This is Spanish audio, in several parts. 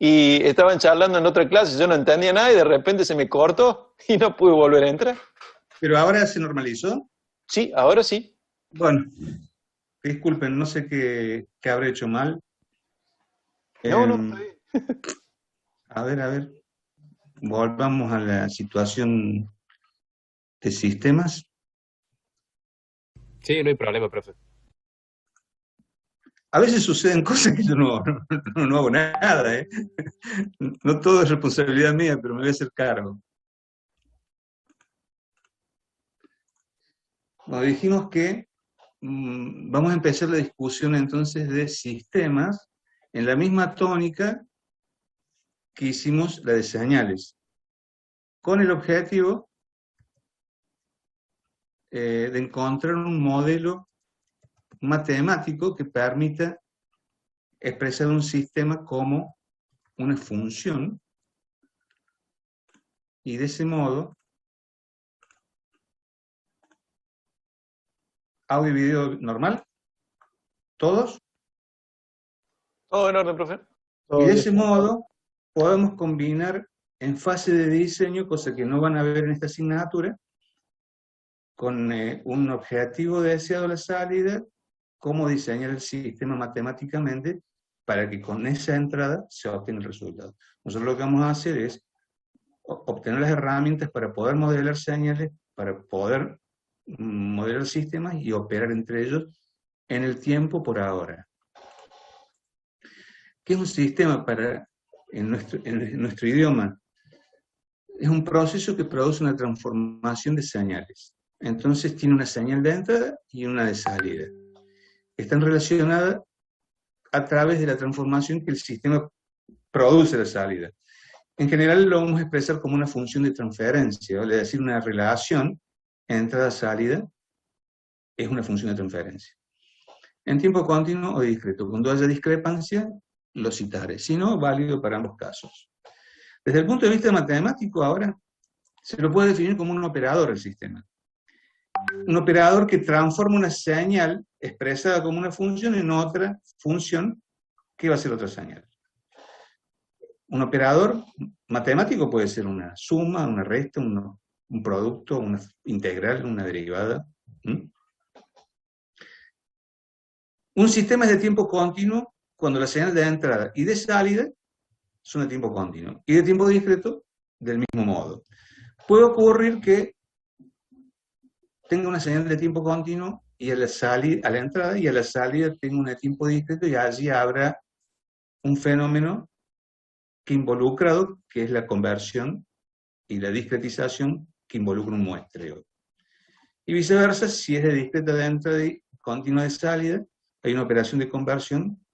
y estaban charlando en otra clase, yo no entendía nada y de repente se me cortó y no pude volver a entrar. Pero ahora se normalizó. Sí, ahora sí. Bueno, disculpen, no sé qué habré hecho mal. No, no, está Em, bien. a ver, volvamos a la situación de sistemas. Sí, no hay problema, profe. A veces suceden cosas que yo no hago nada, ¿eh? No todo es responsabilidad mía, pero me voy a hacer cargo. Nos dijimos que vamos a empezar la discusión entonces de sistemas en la misma tónica que hicimos la de señales, con el objetivo de encontrar un modelo matemático que permita expresar un sistema como una función, y de ese modo, audio y video normal, todos, Todo en orden, profe. y Todo de bien. ese modo podemos combinar en fase de diseño, cosa que no van a ver en esta asignatura, con un objetivo deseado a la salida, cómo diseñar el sistema matemáticamente para que con esa entrada se obtenga el resultado. Nosotros lo que vamos a hacer es obtener las herramientas para poder modelar señales, para poder modelar sistemas y operar entre ellos en el tiempo por ahora. ¿Qué es un sistema en nuestro idioma? Es un proceso que produce una transformación de señales. Entonces tiene una señal de entrada y una de salida. Están relacionadas a través de la transformación que el sistema produce de salida. En general lo vamos a expresar como una función de transferencia, ¿vale? Es decir, una relación entrada-salida es una función de transferencia. En tiempo continuo o discreto. Cuando haya discrepancia, lo citaré. Si no, válido para ambos casos. Desde el punto de vista matemático, ahora, se lo puede definir como un operador el sistema. Un operador que transforma una señal expresada como una función en otra función que va a ser otra señal. Un operador matemático puede ser una suma, una resta, un producto, una integral, una derivada. Un sistema es de tiempo continuo cuando las señales de entrada y de salida son de tiempo continuo, y de tiempo discreto del mismo modo. Puede ocurrir que tenga una señal de tiempo continuo y a la entrada y a la salida tenga una de tiempo discreto, y allí habrá un fenómeno que involucrado, que es la conversión y la discretización, que involucra un muestreo. Y viceversa, si es de discreta de entrada y continua de salida, hay una operación de conversión,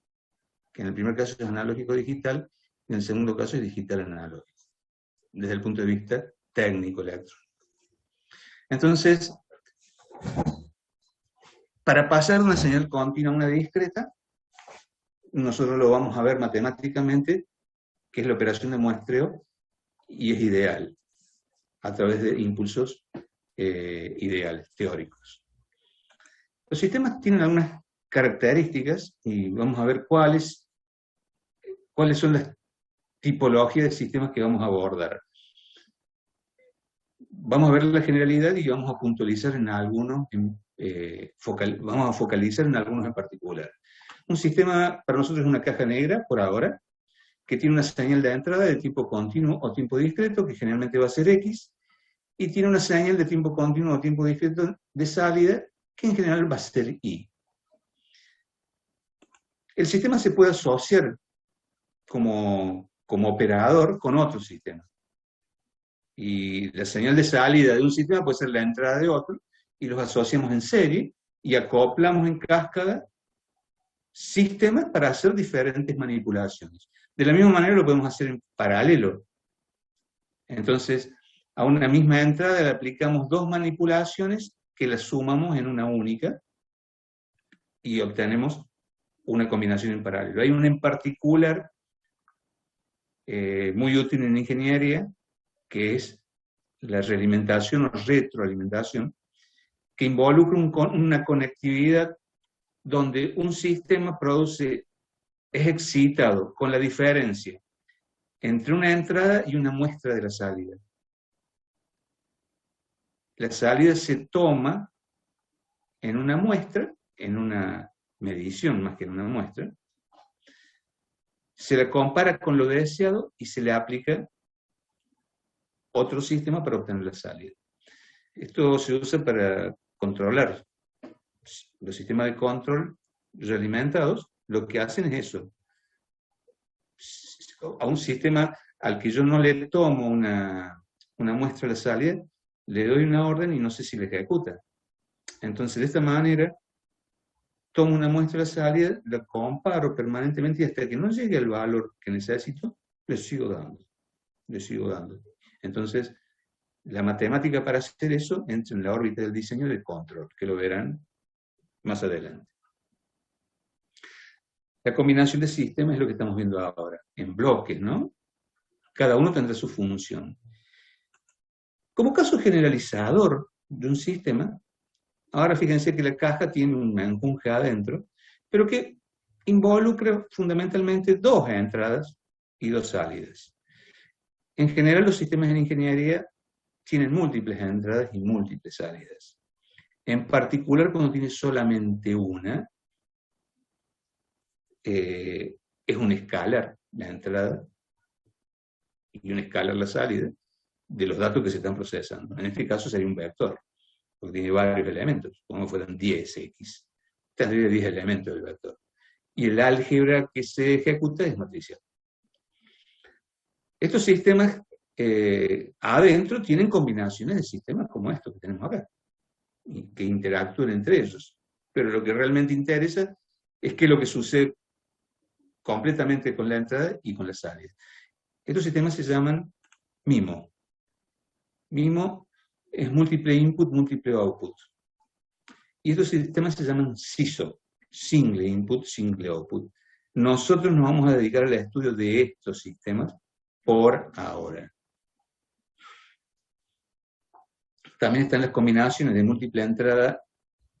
que en el primer caso es analógico-digital, y en el segundo caso es digital-analógico, desde el punto de vista técnico-electrónico. Entonces, para pasar de una señal continua a una discreta, nosotros lo vamos a ver matemáticamente, que es la operación de muestreo, y es ideal, a través de impulsos ideales, teóricos. Los sistemas tienen algunas características, y vamos a ver cuáles son las tipologías de sistemas que vamos a abordar. Vamos a ver la generalidad y vamos a puntualizar en algunos, vamos a focalizar en algunos en particular. Un sistema para nosotros es una caja negra, por ahora, que tiene una señal de entrada de tipo continuo o tiempo discreto, que generalmente va a ser X, y tiene una señal de tiempo continuo o tiempo discreto de salida, que en general va a ser Y. El sistema se puede asociar como operador con otro sistema. Y la señal de salida de un sistema puede ser la entrada de otro, y los asociamos en serie, y acoplamos en cascada sistemas para hacer diferentes manipulaciones. De la misma manera lo podemos hacer en paralelo. Entonces, a una misma entrada le aplicamos dos manipulaciones que las sumamos en una única, y obtenemos una combinación en paralelo. Hay una en particular muy útil en ingeniería, que es la realimentación o retroalimentación, que involucra una conectividad donde un sistema es excitado con la diferencia entre una entrada y una muestra de la salida. La salida se toma en una muestra, en una medición más que en una muestra, se la compara con lo deseado y se le aplica otro sistema para obtener la salida. Esto se usa para controlar. Los sistemas de control realimentados lo que hacen es eso. A un sistema al que yo no le tomo una muestra de la salida, le doy una orden y no sé si la ejecuta. Entonces, de esta manera, tomo una muestra de la salida, la comparo permanentemente y hasta que no llegue al valor que necesito, le sigo dando. Le sigo dando. Entonces, la matemática para hacer eso entra en la órbita del diseño del control, que lo verán más adelante. La combinación de sistemas es lo que estamos viendo ahora, en bloques, ¿no? Cada uno tendrá su función. Como caso generalizador de un sistema, ahora fíjense que la caja tiene un menjunje adentro, pero que involucra fundamentalmente dos entradas y dos salidas. En general, los sistemas en ingeniería tienen múltiples entradas y múltiples salidas. En particular, cuando tiene solamente una, es un escalar la entrada y un escalar la salida de los datos que se están procesando. En este caso sería un vector, porque tiene varios elementos, como fueran 10x. Tendría 10 elementos del vector. Y el álgebra que se ejecuta es matricial. Estos sistemas adentro tienen combinaciones de sistemas como estos que tenemos acá, y que interactúan entre ellos. Pero lo que realmente interesa es que lo que sucede completamente con la entrada y con la salida. Estos sistemas se llaman MIMO. MIMO es múltiple input, múltiple output. Y estos sistemas se llaman SISO, single input, single output. Nosotros nos vamos a dedicar al estudio de estos sistemas por ahora. También están las combinaciones de múltiple entrada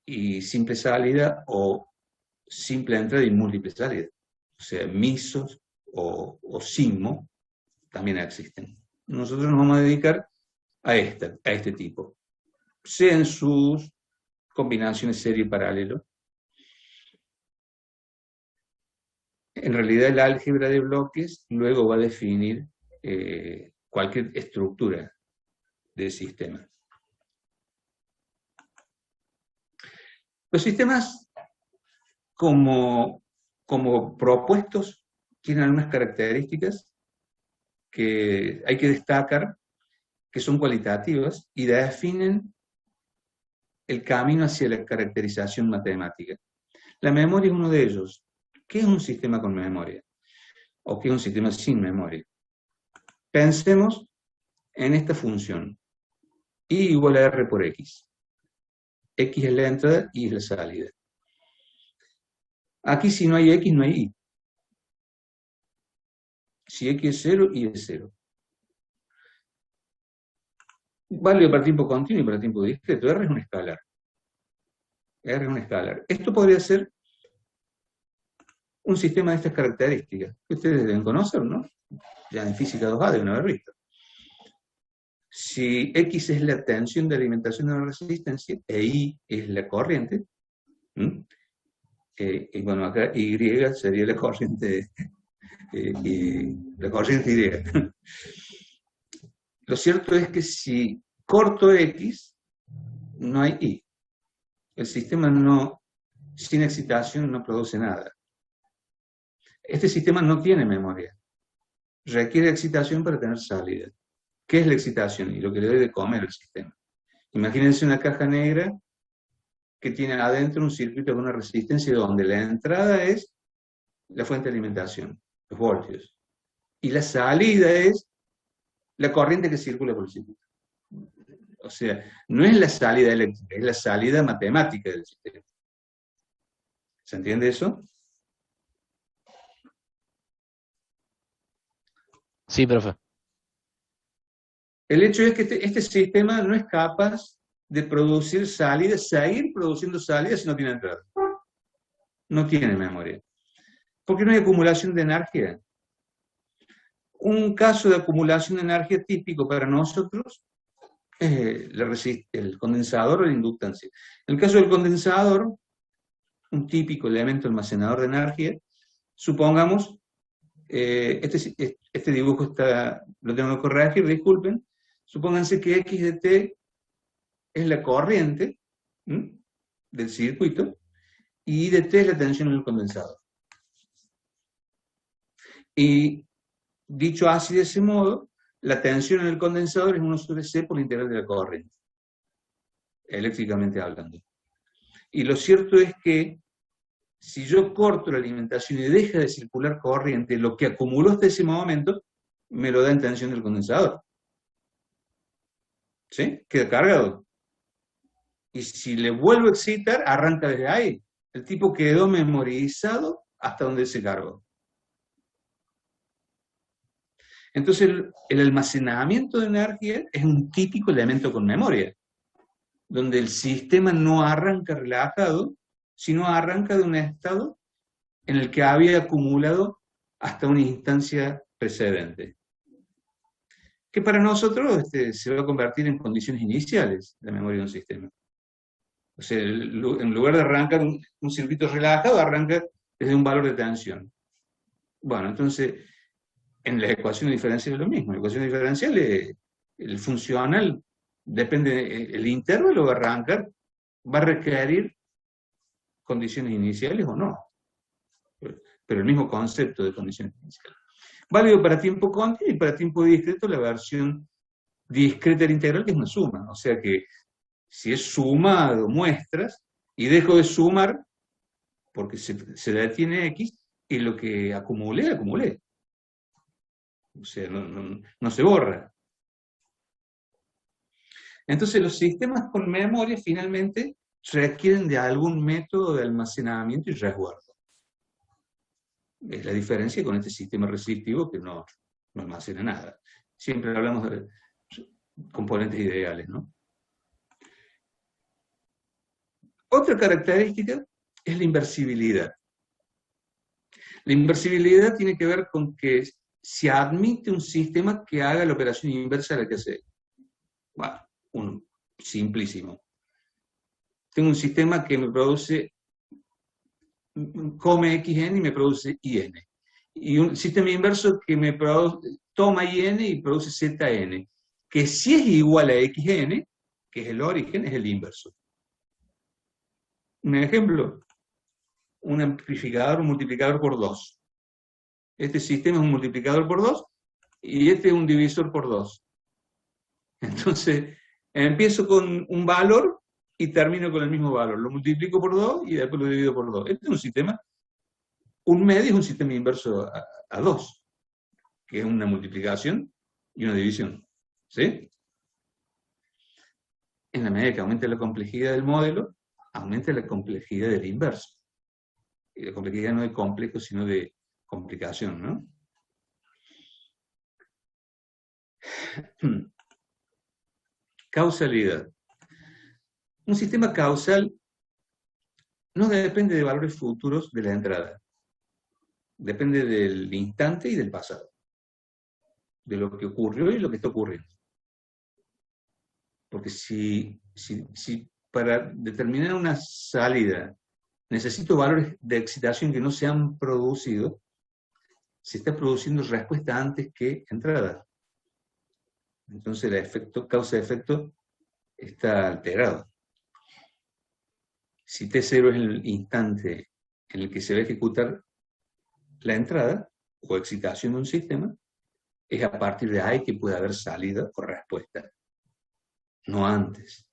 y simple salida, o simple entrada y múltiple salida. O sea, MISOs o SIMO también existen. Nosotros nos vamos a dedicar a este tipo. Sea en sus combinaciones serie y paralelo. En realidad el álgebra de bloques luego va a definir cualquier estructura del sistema. Los sistemas como propuestos tienen algunas características que hay que destacar, que son cualitativas y definen el camino hacia la caracterización matemática. La memoria es uno de ellos. ¿Qué es un sistema con memoria? ¿O qué es un sistema sin memoria? Pensemos en esta función. Y igual a R por X. X es la entrada y es la salida. Aquí si no hay X, no hay Y. Si X es 0, Y es 0. Válido para tiempo continuo y para tiempo discreto. R es un escalar. R es un escalar. Esto podría ser un sistema de estas características, que ustedes deben conocer, ¿no? Ya en física 2A deben haber visto. Si X es la tensión de alimentación de una resistencia, e Y es la corriente, y bueno, acá Y sería la corriente, la corriente Y. Lo cierto es que si corto X, no hay Y. El sistema sin excitación no produce nada. Este sistema no tiene memoria. Requiere excitación para tener salida. ¿Qué es la excitación? Y lo que le debe comer el sistema. Imagínense una caja negra que tiene adentro un circuito con una resistencia donde la entrada es la fuente de alimentación, los voltios. Y la salida es la corriente que circula por el circuito. O sea, no es la salida eléctrica, es la salida matemática del sistema. ¿Se entiende eso? Sí, profe. El hecho es que este sistema no es capaz de producir salidas, seguir produciendo salidas si no tiene entrada. No tiene memoria. Porque no hay acumulación de energía. Un caso de acumulación de energía típico para nosotros es el condensador o la inductancia. En el caso del condensador, un típico elemento almacenador de energía, supongamos, este dibujo lo tengo que corregir, disculpen, supónganse que X de T es la corriente del circuito, y I de T es la tensión en el condensador. Y dicho así de ese modo, la tensión en el condensador es 1 sobre C por la integral de la corriente, eléctricamente hablando. Y lo cierto es que si yo corto la alimentación y deja de circular corriente, lo que acumuló hasta ese momento me lo da en tensión del condensador. ¿Sí? Queda cargado. Y si le vuelvo a excitar, arranca desde ahí. El tipo quedó memorizado hasta donde se cargó. Entonces el almacenamiento de energía es un típico elemento con memoria, donde el sistema no arranca relajado, sino arranca de un estado en el que había acumulado hasta una instancia precedente. Que para nosotros se va a convertir en condiciones iniciales de la memoria de un sistema. O sea, en lugar de arrancar un circuito relajado, arranca desde un valor de tensión. Bueno, entonces, en la ecuación diferencial es lo mismo. La ecuación diferencial, el funcional, depende, el intervalo va a arrancar, va a requerir condiciones iniciales o no. Pero el mismo concepto de condiciones iniciales. Válido para tiempo continuo y para tiempo discreto la versión discreta de la integral, que es una suma. O sea que si es sumado muestras y dejo de sumar porque se detiene X, y lo que acumulé, acumulé. O sea, no se borra. Entonces los sistemas con memoria finalmente requieren de algún método de almacenamiento y resguardo. Es la diferencia con este sistema resistivo que no almacena nada. Siempre hablamos de componentes ideales, ¿no? Otra característica es la inversibilidad. La inversibilidad tiene que ver con que se admite un sistema que haga la operación inversa de la que hace. Bueno, simplísimo. Tengo un sistema que me produce, come xn y me produce in. Y un sistema inverso que me toma in y produce zn, que si es igual a xn, que es el origen, es el inverso. Un ejemplo, un amplificador, un multiplicador por 2. Este sistema es un multiplicador por 2 y este es un divisor por 2. Entonces, empiezo con un valor y termino con el mismo valor. Lo multiplico por 2 y después lo divido por 2. Este es un sistema, un medio es un sistema inverso a 2, que es una multiplicación y una división. ¿Sí? En la medida que aumenta la complejidad del modelo, aumenta la complejidad del inverso. Y la complejidad no de complejo, sino de complicación, ¿no? Causalidad. Un sistema causal no depende de valores futuros de la entrada. Depende del instante y del pasado. De lo que ocurrió y lo que está ocurriendo. Porque si para determinar una salida necesito valores de excitación que no se han producido, se está produciendo respuesta antes que entrada. Entonces el causa-efecto está alterado. Si T0 es el instante en el que se va a ejecutar la entrada o excitación de un sistema, es a partir de ahí que puede haber salida o respuesta, no antes.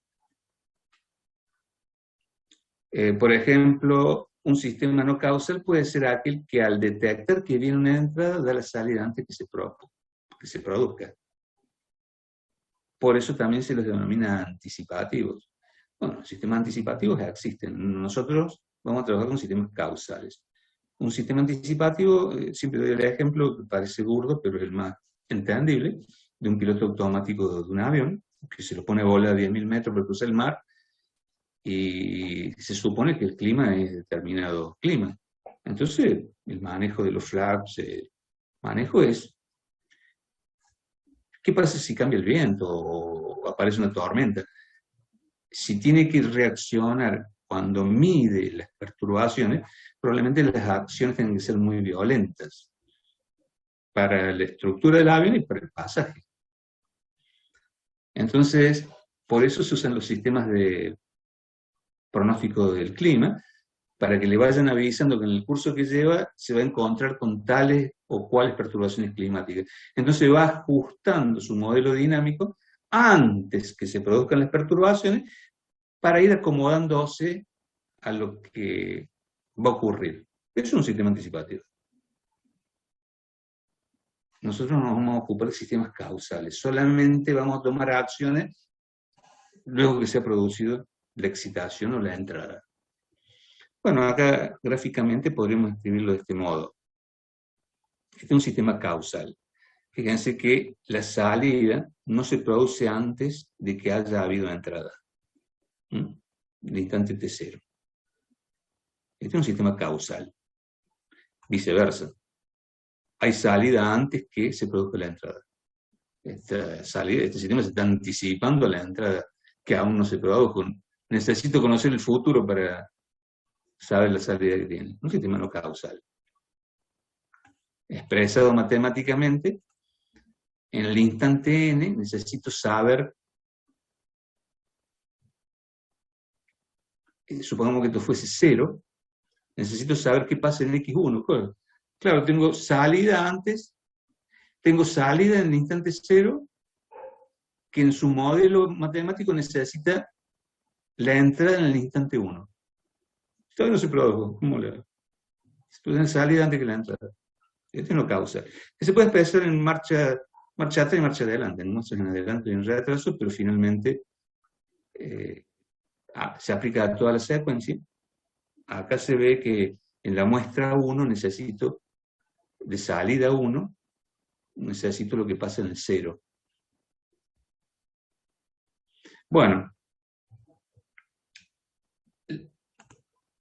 Por ejemplo, un sistema no causal puede ser aquel que al detectar que viene una entrada da la salida antes que se produzca. Por eso también se los denomina anticipativos. Bueno, los sistemas anticipativos ya existen. Nosotros vamos a trabajar con sistemas causales. Un sistema anticipativo, siempre doy el ejemplo, que parece burdo, pero es el más entendible, de un piloto automático de un avión, que se lo pone a volar a 10.000 metros para cruzar el mar, y se supone que el clima es determinado clima. Entonces, el manejo de los flaps, manejo es ¿Qué pasa si cambia el viento o aparece una tormenta? Si tiene que reaccionar cuando mide las perturbaciones, probablemente las acciones tienen que ser muy violentas para la estructura del avión y para el pasaje. Entonces, por eso se usan los sistemas de pronóstico del clima, para que le vayan avisando que en el curso que lleva se va a encontrar con tales o cuales perturbaciones climáticas. Entonces va ajustando su modelo dinámico antes que se produzcan las perturbaciones para ir acomodándose a lo que va a ocurrir. Es un sistema anticipativo. Nosotros nos vamos a ocupar de sistemas causales. Solamente vamos a tomar acciones luego que se ha producido la excitación o la entrada. Bueno, acá gráficamente podríamos escribirlo de este modo. Este es un sistema causal. Fíjense que la salida no se produce antes de que haya habido entrada. El instante T0. Este es un sistema causal. Viceversa. Hay salida antes que se produzca la entrada. Este sistema se está anticipando a la entrada que aún no se produjo. Necesito conocer el futuro para saber la salida que tiene. Un sistema no causal. Expresado matemáticamente, en el instante n necesito saber, supongamos que esto fuese 0, necesito saber qué pasa en x1. Claro, tengo salida antes, tengo salida en el instante 0, que en su modelo matemático necesita la entrada en el instante 1. Todavía no se produjo. ¿Cómo le hago? Se produce salida antes que la entrada. Esto no causa. Se puede expresar en marcha atrás y marcha adelante, en marcha en adelante y en retraso, pero finalmente se aplica a toda la secuencia. Acá se ve que en la muestra 1 necesito, de salida 1, necesito lo que pasa en el 0. Bueno,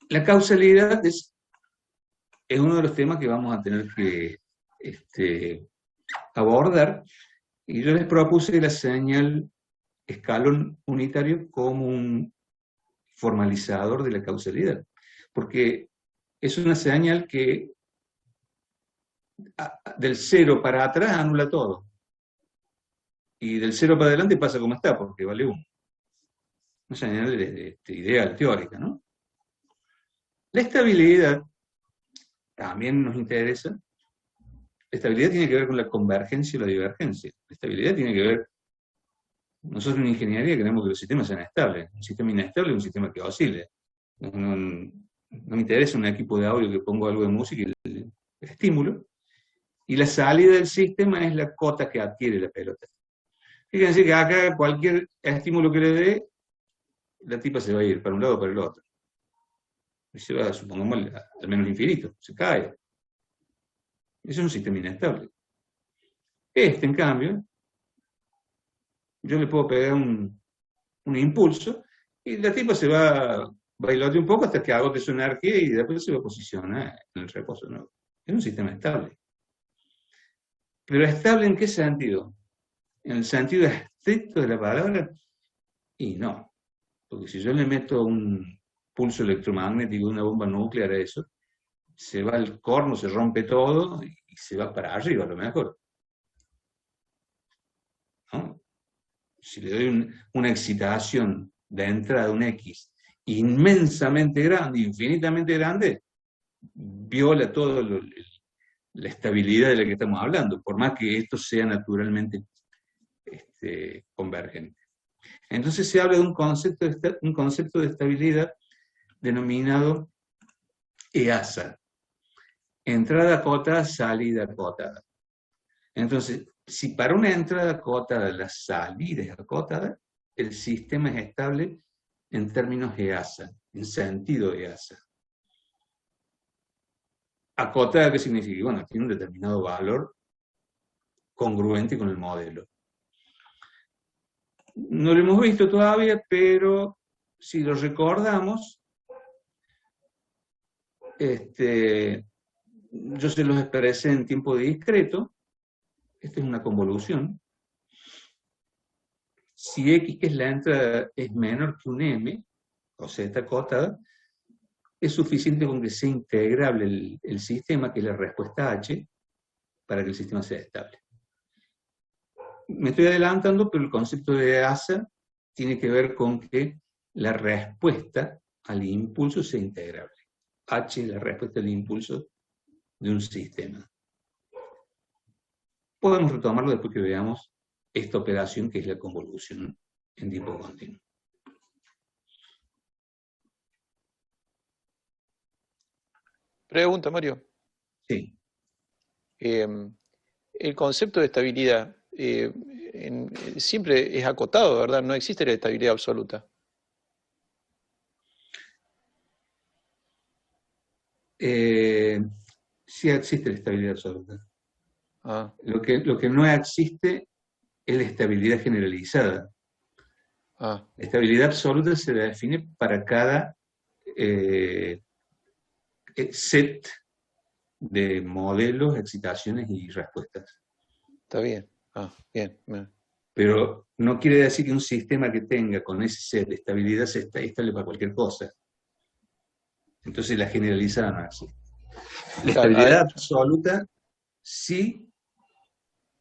la causalidad es uno de los temas que vamos a tener que abordar, y yo les propuse la señal escalón unitario como un formalizador de la causalidad, porque es una señal que del 0 para atrás anula todo, y del 0 para adelante pasa como está, porque vale 1. Una señal ideal, teórica, ¿no? La estabilidad también nos interesa. La estabilidad tiene que ver con la convergencia y la divergencia. La estabilidad tiene que ver, nosotros en ingeniería queremos que los sistemas sean estables. Un sistema inestable es un sistema que oscile. No me interesa un equipo de audio que pongo algo de música y el estímulo, y la salida del sistema es la cota que adquiere la pelota. Fíjense que acá cualquier estímulo que le dé, la tipa se va a ir para un lado o para el otro. Y se va, supongamos, al menos infinito, se cae. Eso es un sistema inestable. En cambio, yo le puedo pegar un impulso y la tipa se va a bailotear un poco hasta que agote su energía y después se va a posicionar en el reposo nuevo. Es un sistema estable. ¿Pero estable en qué sentido? ¿En el sentido estricto de la palabra? Y no. Porque si yo le meto un pulso electromagnético, una bomba nuclear a eso, se va al corno, se rompe todo y se va para arriba a lo mejor. ¿No? Si le doy una excitación de entrada de un X inmensamente grande, infinitamente grande, viola toda la estabilidad de la que estamos hablando, por más que esto sea naturalmente convergente. Entonces se habla de un concepto de estabilidad denominado EASA. Entrada acotada, salida acotada. Entonces, si para una entrada acotada la salida es acotada, el sistema es estable en términos EASA, en sentido EASA. Acotada, ¿qué significa? Bueno, tiene un determinado valor congruente con el modelo. No lo hemos visto todavía, pero si lo recordamos, yo se los expresé en tiempo discreto. Esta es una convolución. Si X, que es la entrada, es menor que un M, o sea, está acotada, es suficiente con que sea integrable el sistema, que es la respuesta H, para que el sistema sea estable. Me estoy adelantando, pero el concepto de ASA tiene que ver con que la respuesta al impulso sea integrable. H es la respuesta al impulso de un sistema. Podemos retomarlo después que veamos esta operación que es la convolución en tiempo continuo. Pregunta, Mario. Sí. El concepto de estabilidad siempre es acotado, ¿verdad? No existe la estabilidad absoluta. Sí existe la estabilidad absoluta. Ah, Lo que no existe es la estabilidad generalizada. ah, La estabilidad absoluta se define para cada set de modelos, excitaciones y respuestas. está bien. Ah, bien. Pero no quiere decir que un sistema que tenga con ese set de estabilidad sea estable para cualquier cosa. Entonces la generalizada no existe. La Claro, estabilidad absoluta sí,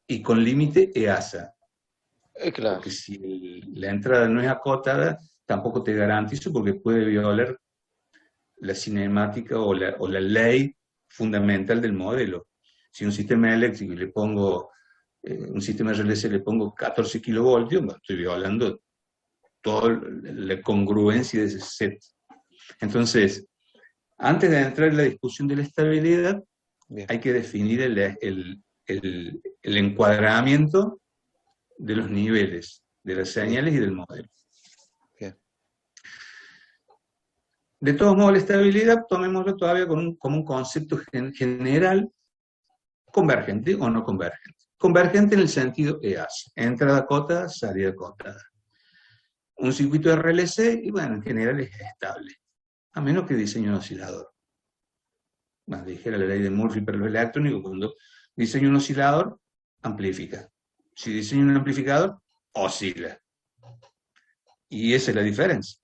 y con límite EASA. claro. Porque si la entrada no es acotada, tampoco te garantizo, porque puede violar la cinemática o la ley fundamental del modelo. Si un sistema eléctrico le pongo, un sistema RLC le pongo 14 kilovoltios, estoy violando toda la congruencia de ese set. Entonces, antes de entrar en la discusión de la estabilidad, Bien. hay que definir el encuadramiento de los niveles, de las señales y del modelo. Bien. De todos modos, la estabilidad, tomémoslo todavía como un concepto general, convergente o no convergente. Convergente en el sentido EAS, entrada acotada, salida acotada. Un circuito de RLC, y bueno, en general es estable, a menos que diseñe un oscilador. Más dijera la ley de Murphy para los electrónicos, cuando diseña un oscilador, amplifica. Si diseña un amplificador, oscila. Y esa es la diferencia.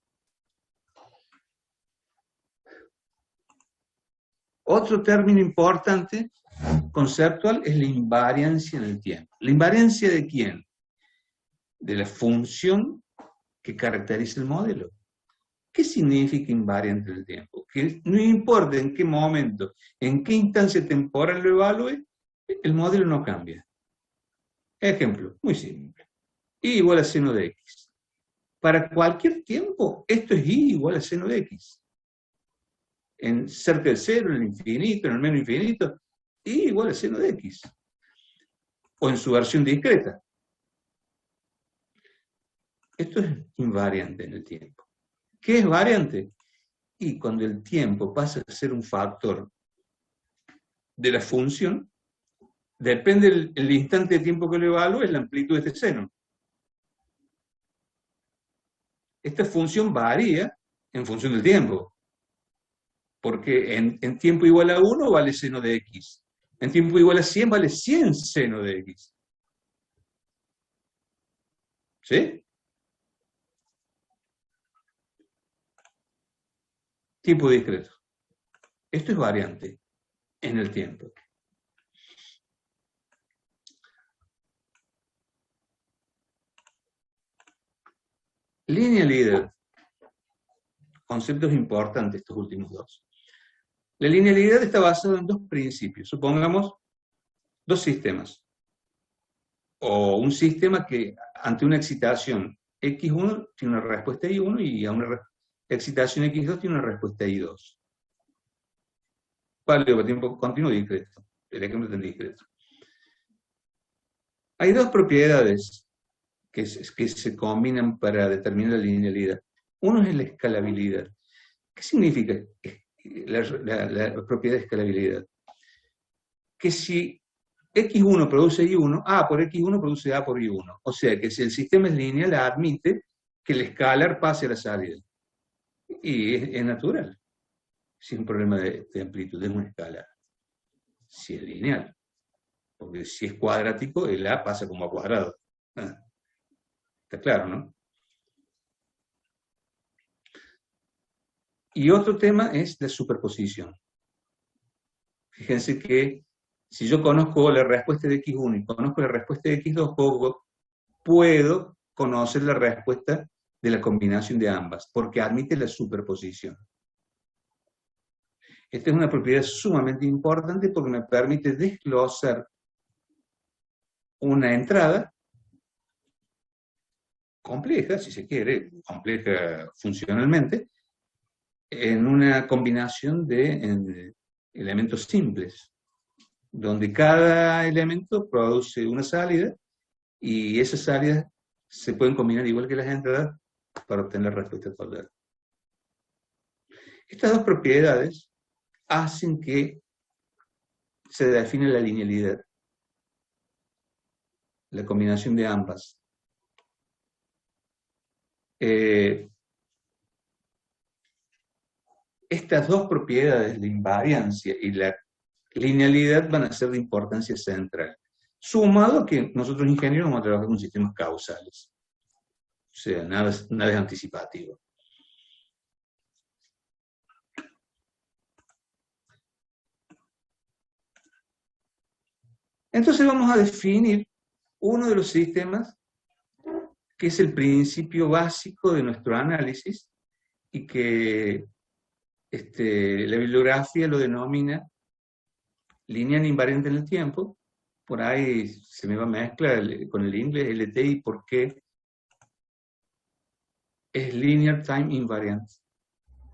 Otro término importante, conceptual, es la invariancia en el tiempo. ¿La invariancia de quién? De la función que caracteriza el modelo. ¿Qué significa invariante en el tiempo? Que no importa en qué momento, en qué instancia temporal lo evalúe, el modelo no cambia. Ejemplo, muy simple. Y igual a seno de x. Para cualquier tiempo, esto es y igual a seno de x. En cerca del cero, en el infinito, en el menos infinito, y igual a seno de x. O en su versión discreta. Esto es invariante en el tiempo. ¿Qué es variante? Y cuando el tiempo pasa a ser un factor de la función, depende del instante de tiempo que lo evalúe, es la amplitud de este seno. Esta función varía en función del tiempo. Porque en tiempo igual a 1 vale seno de x. En tiempo igual a 100 vale 100 seno de x. ¿Sí? Tiempo discreto. Esto es variante en el tiempo. Linealidad. Conceptos importantes estos últimos dos. La linealidad está basada en dos principios. Supongamos dos sistemas. O un sistema que ante una excitación X1 tiene una respuesta Y1 y a una excitación X2 tiene una respuesta Y2. Válido para tiempo continuo discreto. El ejemplo es discreto. Hay dos propiedades que se combinan para determinar la linealidad. Uno es la escalabilidad. ¿Qué significa la propiedad de escalabilidad? Que si X1 produce Y1, A por X1 produce A por Y1. O sea que si el sistema es lineal, admite que el escalar pase a la salida. Y es natural. Si es un problema de amplitud, es un escalar. Si es lineal. Porque si es cuadrático, el A pasa como A cuadrado. Está claro, ¿no? Y otro tema es la superposición. Fíjense que si yo conozco la respuesta de X1 y conozco la respuesta de X2, puedo conocer la respuesta de la combinación de ambas, porque admite la superposición. Esta es una propiedad sumamente importante porque me permite desglosar una entrada compleja, si se quiere, compleja funcionalmente, en una combinación de elementos simples, donde cada elemento produce una salida y esas salidas se pueden combinar igual que las entradas para obtener la respuesta total. Estas dos propiedades hacen que se define la linealidad, la combinación de ambas. Estas dos propiedades, la invariancia y la linealidad, van a ser de importancia central. Sumado a que nosotros ingenieros vamos a trabajar con sistemas causales. O sea, nada es anticipativo. Entonces vamos a definir uno de los sistemas que es el principio básico de nuestro análisis y que la bibliografía lo denomina lineal invariante en el tiempo. Por ahí se me va a mezclar con el inglés LTI porque es linear time invariant.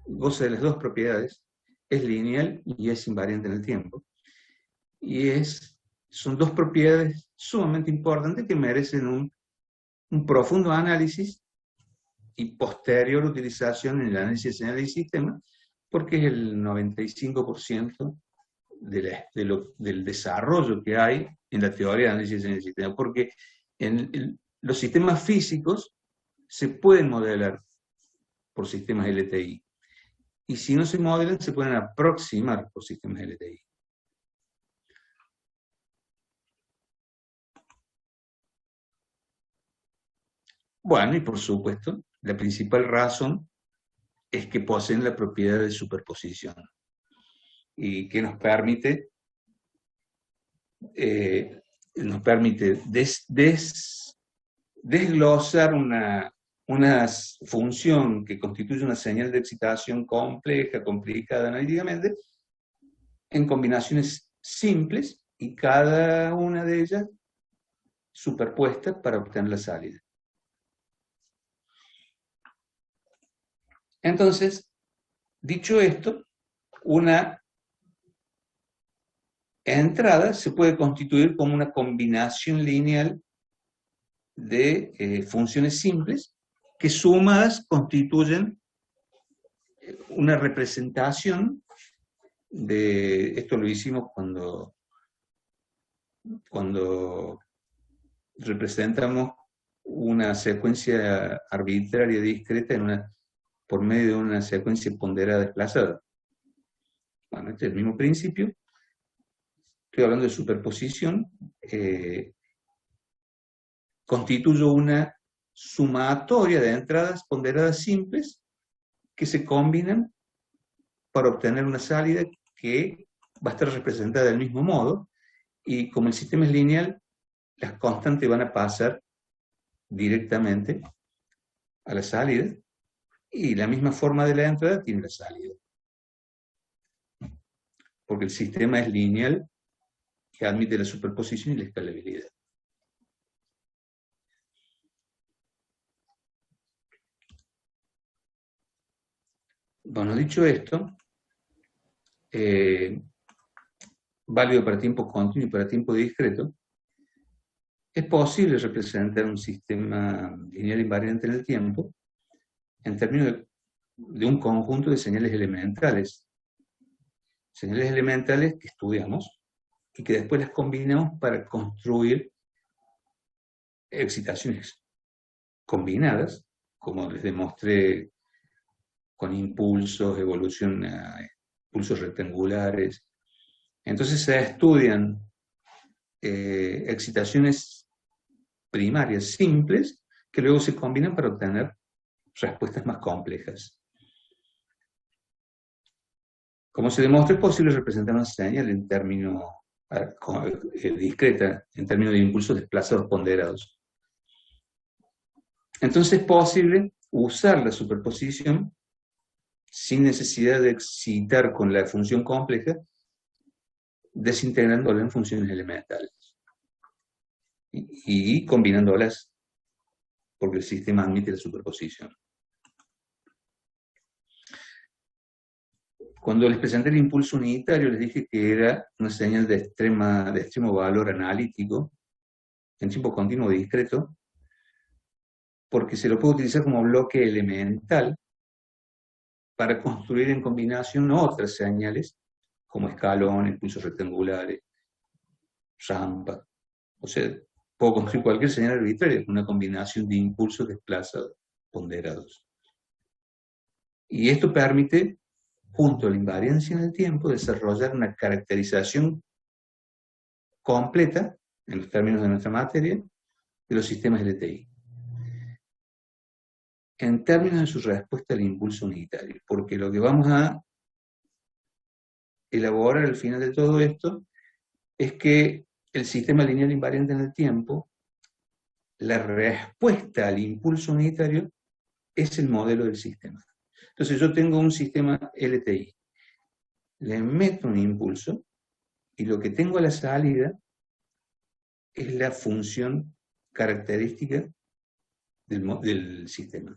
Goza de las dos propiedades, es lineal y es invariante en el tiempo. Y son dos propiedades sumamente importantes que merecen un profundo análisis y posterior utilización en el análisis de señales y sistemas, porque es el 95% del desarrollo que hay en la teoría de análisis de señales y sistemas, porque los sistemas físicos se pueden modelar por sistemas LTI, y si no se modelan, se pueden aproximar por sistemas LTI. Bueno, y por supuesto, la principal razón es que poseen la propiedad de superposición, y que nos permite desglosar una función que constituye una señal de excitación compleja, complicada analíticamente, en combinaciones simples, y cada una de ellas superpuesta para obtener la salida. Entonces, dicho esto, una entrada se puede constituir como una combinación lineal de funciones simples que sumadas constituyen una representación esto lo hicimos cuando representamos una secuencia arbitraria discreta por medio de una secuencia ponderada desplazada. Bueno, este es el mismo principio. Estoy hablando de superposición. Constituyo una sumatoria de entradas ponderadas simples que se combinan para obtener una salida que va a estar representada del mismo modo, y como el sistema es lineal, las constantes van a pasar directamente a la salida, y la misma forma de la entrada tiene la salida. Porque el sistema es lineal y admite la superposición y la escalabilidad. Bueno, dicho esto, válido para tiempo continuo y para tiempo discreto, es posible representar un sistema lineal invariante en el tiempo en términos de un conjunto de señales elementales. Señales elementales que estudiamos y que después las combinamos para construir excitaciones combinadas, como les demostré con impulsos, evolución a impulsos rectangulares. Entonces se estudian excitaciones primarias simples que luego se combinan para obtener respuestas más complejas. Como se demostró, es posible representar una señal en términos discreta, en términos de impulsos desplazados ponderados. Entonces es posible usar la superposición sin necesidad de excitar con la función compleja, desintegrándola en funciones elementales y combinándolas porque el sistema admite la superposición. Cuando les presenté el impulso unitario, les dije que era una señal de extremo valor analítico, en tiempo continuo discreto, porque se lo puede utilizar como bloque elemental para construir en combinación otras señales, como escalones, pulsos rectangulares, rampa. O sea, puedo construir cualquier señal arbitraria con una combinación de impulsos desplazados ponderados. Y esto permite, junto a la invariancia en el tiempo, desarrollar una caracterización completa, en los términos de nuestra materia, de los sistemas LTI. En términos de su respuesta al impulso unitario, porque lo que vamos a elaborar al final de todo esto es que el sistema lineal invariante en el tiempo, la respuesta al impulso unitario es el modelo del sistema. Entonces yo tengo un sistema LTI, le meto un impulso y lo que tengo a la salida es la función característica del sistema.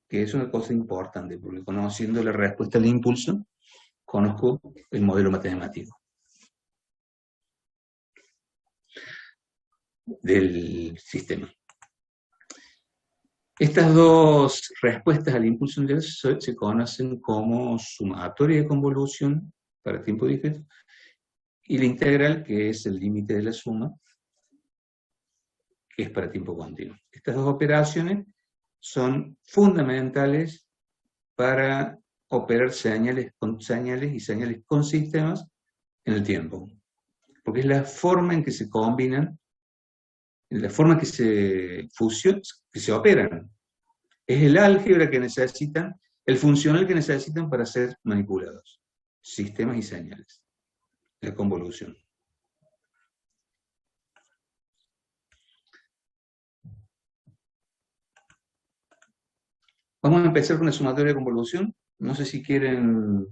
Que es una cosa importante, porque conociendo la respuesta al impulso, conozco el modelo matemático del sistema. Estas dos respuestas al impulso se conocen como sumatoria de convolución para tiempo discreto y la integral, que es el límite de la suma, que es para tiempo continuo. Estas dos operaciones son fundamentales para operar señales con señales y señales con sistemas en el tiempo. Porque es la forma en que se combinan, la forma que se fusionan, que se operan. Es el álgebra que necesitan, el funcional que necesitan para ser manipulados. Sistemas y señales. La convolución. Vamos a empezar con la sumatoria de convolución. No sé si quieren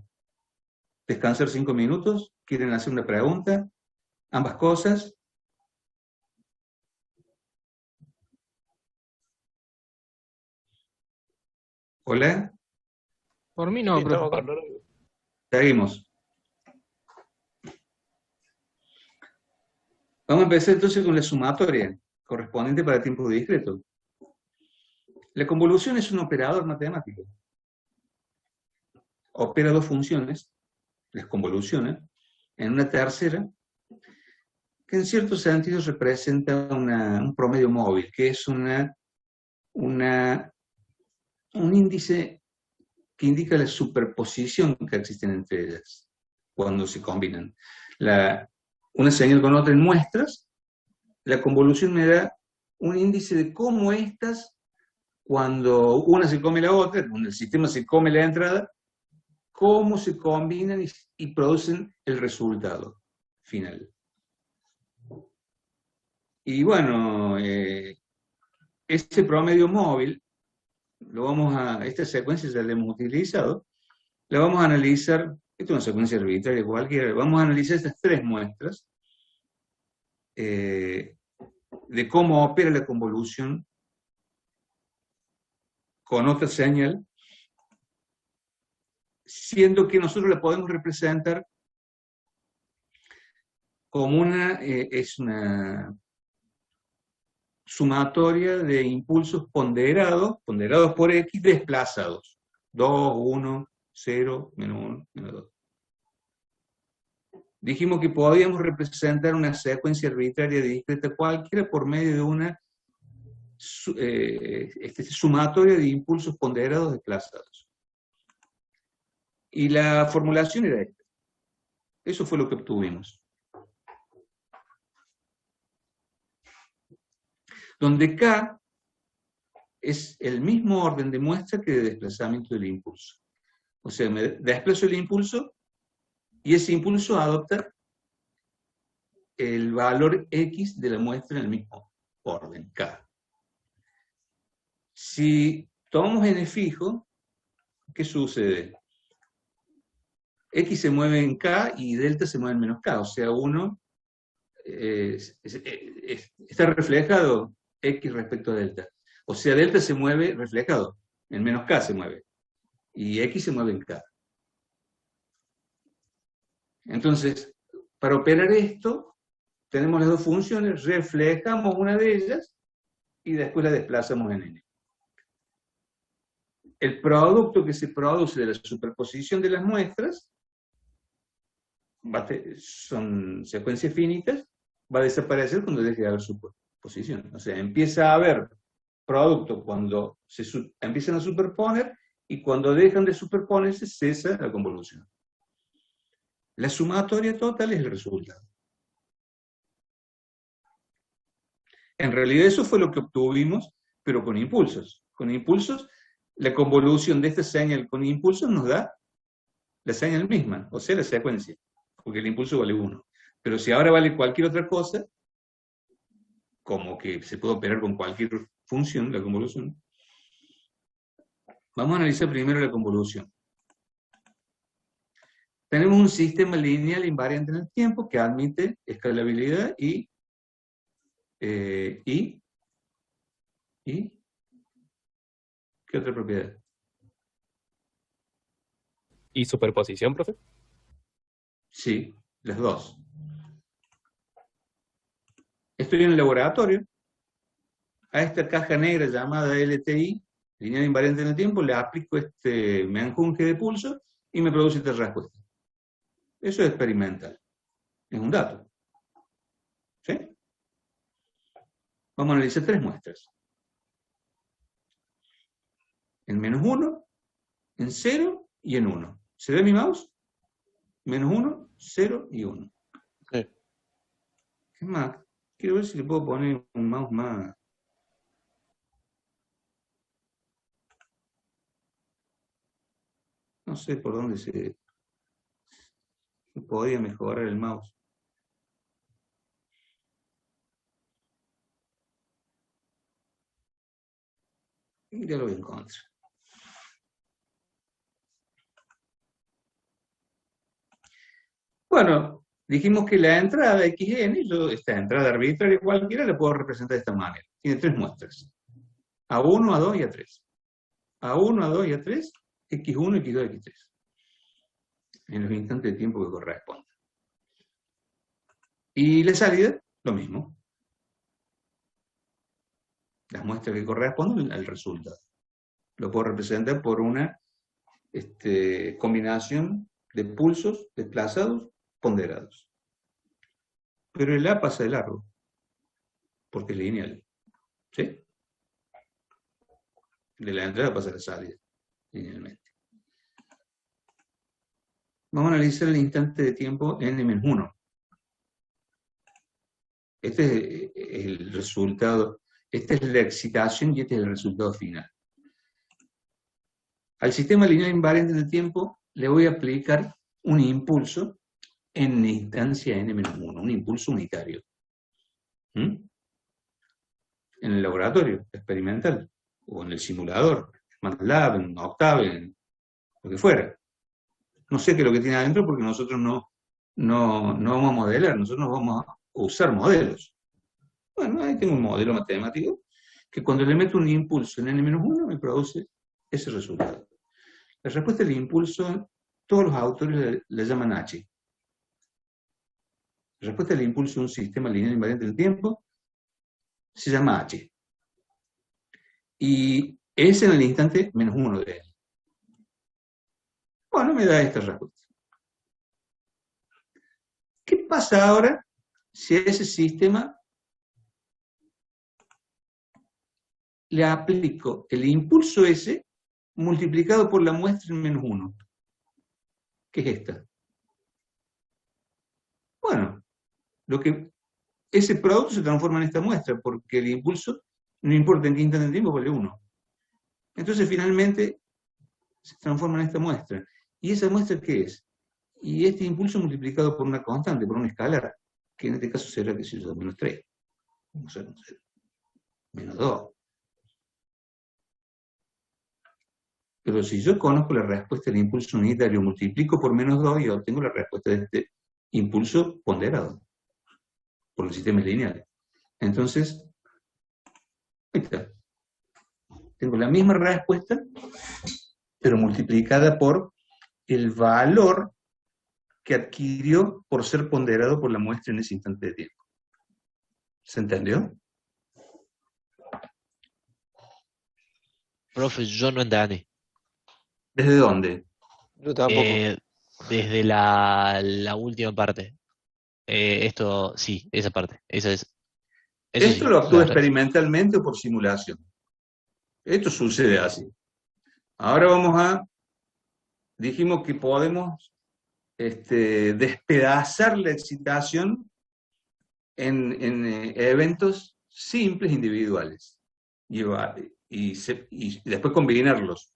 descansar 5 minutos, quieren hacer una pregunta, ambas cosas. ¿Hola? Por mí no, Sí, estamos profe. con Rodrigo. Seguimos. Vamos a empezar entonces con la sumatoria, correspondiente para tiempo discreto. La convolución es un operador matemático. Opera dos funciones, las convoluciona, en una tercera, que en cierto sentido representa un promedio móvil, que es un índice que indica la superposición que existen entre ellas, cuando se combinan. Una señal con otra en muestras, la convolución me da un índice de cómo estas, cuando una se come la otra, cuando el sistema se come la entrada, cómo se combinan y producen el resultado final. Y bueno, este promedio móvil, esta secuencia ya la hemos utilizado, la vamos a analizar, esta es una secuencia arbitraria cualquiera, vamos a analizar estas tres muestras de cómo opera la convolución con otra señal, siendo que nosotros la podemos representar como es una sumatoria de impulsos ponderados por X desplazados. 2, 1, 0, menos 1, menos 2. Dijimos que podíamos representar una secuencia arbitraria discreta cualquiera por medio de una sumatoria de impulsos ponderados desplazados. Y la formulación era esta. Eso fue lo que obtuvimos. donde K es el mismo orden de muestra que de desplazamiento del impulso. O sea, me desplazo el impulso y ese impulso adopta el valor X de la muestra en el mismo orden, K. Si tomamos n fijo, ¿qué sucede? X se mueve en K y delta se mueve en menos K, o sea, está reflejado X respecto a delta. O sea, delta se mueve reflejado, en menos K se mueve, y X se mueve en K. Entonces, para operar esto, tenemos las dos funciones, reflejamos una de ellas y después la desplazamos en n. El producto que se produce de la superposición de las muestras, son secuencias finitas, va a desaparecer cuando deje de haber superposición. O sea, empieza a haber producto cuando empiezan a superponer y cuando dejan de superponerse cesa la convolución. La sumatoria total es el resultado. En realidad eso fue lo que obtuvimos, pero con impulsos. Con impulsos, la convolución de esta señal con impulsos nos da la señal misma, o sea, la secuencia, porque el impulso vale 1. Pero si ahora vale cualquier otra cosa, como que se puede operar con cualquier función, la convolución, vamos a analizar primero la convolución. Tenemos un sistema lineal invariante en el tiempo que admite escalabilidad y ¿qué otra propiedad? ¿Y superposición, profe? Sí, las dos. Estoy en el laboratorio. A esta caja negra llamada LTI, lineal invariante en el tiempo, le aplico este menjunje de pulso y me produce esta respuesta. Eso es experimental. Es un dato. ¿Sí? Vamos a analizar 3 muestras. En -1, en 0 y en 1. ¿Se ve mi mouse? -1, 0 y 1. Sí. Es más, quiero ver si le puedo poner un mouse más. No sé por dónde se podría mejorar el mouse. Ya lo voy a encontrar. Bueno, dijimos que la entrada xn, esta entrada arbitraria cualquiera, la puedo representar de esta manera. Tiene 3 muestras. A1, A2 y A3. A1, A2 y A3, x1, x2, x3. En los instantes de tiempo que correspondan. Y la salida, lo mismo. Las muestras que corresponden al resultado. Lo puedo representar por una combinación de pulsos desplazados ponderados. Pero el A pasa de largo, porque es lineal. ¿Sí? De la entrada pasa a la salida, linealmente. Vamos a analizar el instante de tiempo n-1. Este es el resultado, esta es la excitación y este es el resultado final. Al sistema lineal invariante del tiempo le voy a aplicar un impulso en instancia n-1, un impulso unitario. En el laboratorio experimental, o en el simulador, MATLAB, en Octave, en lo que fuera. No sé qué es lo que tiene adentro porque nosotros no vamos a modelar, nosotros vamos a usar modelos. Bueno, ahí tengo un modelo matemático que cuando le meto un impulso en n-1 me produce ese resultado. La respuesta del impulso, todos los autores le llaman H. La respuesta del impulso de un sistema lineal invariante del tiempo se llama H. Y es en el instante -1 de él. Bueno, me da esta respuesta. ¿Qué pasa ahora si a ese sistema le aplico el impulso S multiplicado por la muestra en -1? ¿Qué es esta? Bueno, ese producto se transforma en esta muestra, porque el impulso no importa en qué instante de tiempo, vale 1. Entonces finalmente se transforma en esta muestra. ¿Y esa muestra qué es? Y este impulso multiplicado por una constante, por un escalar, que en este caso será, qué sé yo, menos 3, no sé, menos 2. Pero si yo conozco la respuesta del impulso unitario, multiplico por menos 2 y obtengo la respuesta de este impulso ponderado por los sistemas lineales. Entonces, ahí está. Tengo la misma respuesta, pero multiplicada por el valor que adquirió por ser ponderado por la muestra en ese instante de tiempo. ¿Se entendió? Profe, yo no entendí. ¿Desde dónde? Yo tampoco. Desde la última parte. Esto, sí, esa parte. Eso Esto sí, lo actúa la verdad. experimentalmente o por simulación. Esto sucede así. Ahora vamos a, dijimos que podemos despedazar la excitación en eventos simples individuales y después combinarlos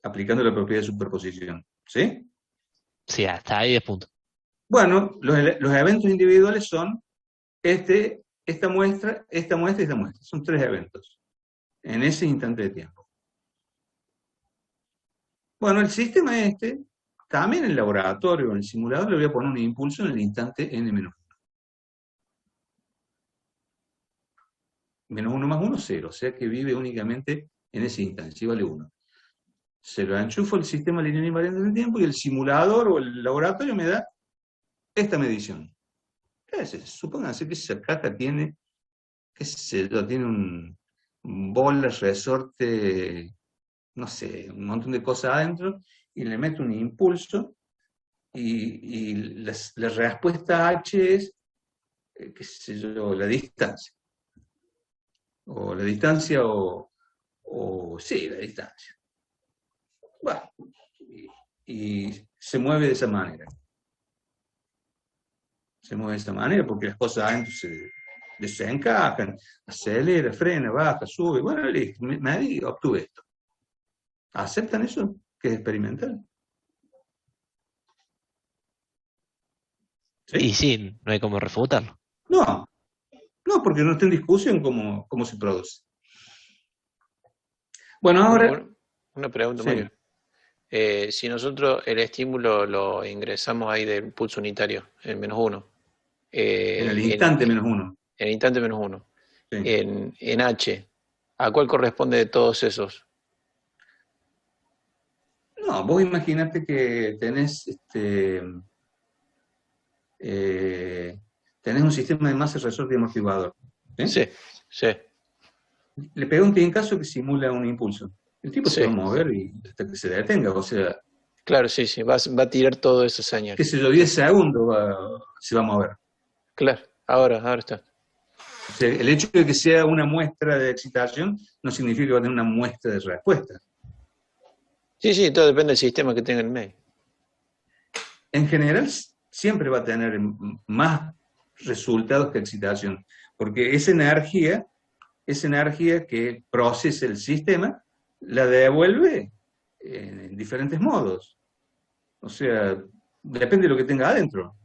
aplicando la propiedad de superposición. ¿Sí? Sí, hasta ahí es punto. Bueno, los eventos individuales son esta muestra y esta muestra. Son 3 eventos en ese instante de tiempo. Bueno, el sistema también en el laboratorio o en el simulador le voy a poner un impulso en el instante n-1. Menos 1 más 1, 0. O sea que vive únicamente en ese instante, y vale 1. Se lo enchufo al sistema lineal invariante del tiempo y el simulador o el laboratorio me da esta medición. Supónganse que esa caja tiene, qué sé yo, tiene un bola, resorte, no sé, un montón de cosas adentro, y le meto un impulso, y la respuesta H es, qué sé yo, la distancia. O la distancia, sí, la distancia. Bueno, y se mueve de esa manera. Se mueve de esa manera porque las cosas adentro se desencajan, acelera, frena, baja, sube. Bueno, listo, me obtuve esto. ¿Aceptan eso? Que es experimental. ¿Sí? Y sí, no hay cómo refutarlo. No, porque no está en discusión cómo se produce. Bueno, ahora... Una pregunta, Sí. Mario. Si nosotros el estímulo lo ingresamos ahí del pulso unitario, en menos 1. En el instante menos 1. En el instante menos 1. Sí. En H, ¿a cuál corresponde de todos esos? No, vos imaginate que tenés tenés un sistema de masa, resorte y amortiguador. Sí, sí. Le pega un tincazo que simula un impulso. El tipo Sí. se va a mover hasta que se detenga, o sea, Claro, sí, va a tirar todo esa señal. qué sé yo, 10 segundos se va a mover. Claro, ahora está. O sea, el hecho de que sea una muestra de excitación no significa que va a tener una muestra de respuesta. Sí, todo depende del sistema que tenga en el medio. En general, siempre va a tener más resultados que excitación, porque esa energía que procesa el sistema, la devuelve en diferentes modos. O sea, depende de lo que tenga adentro.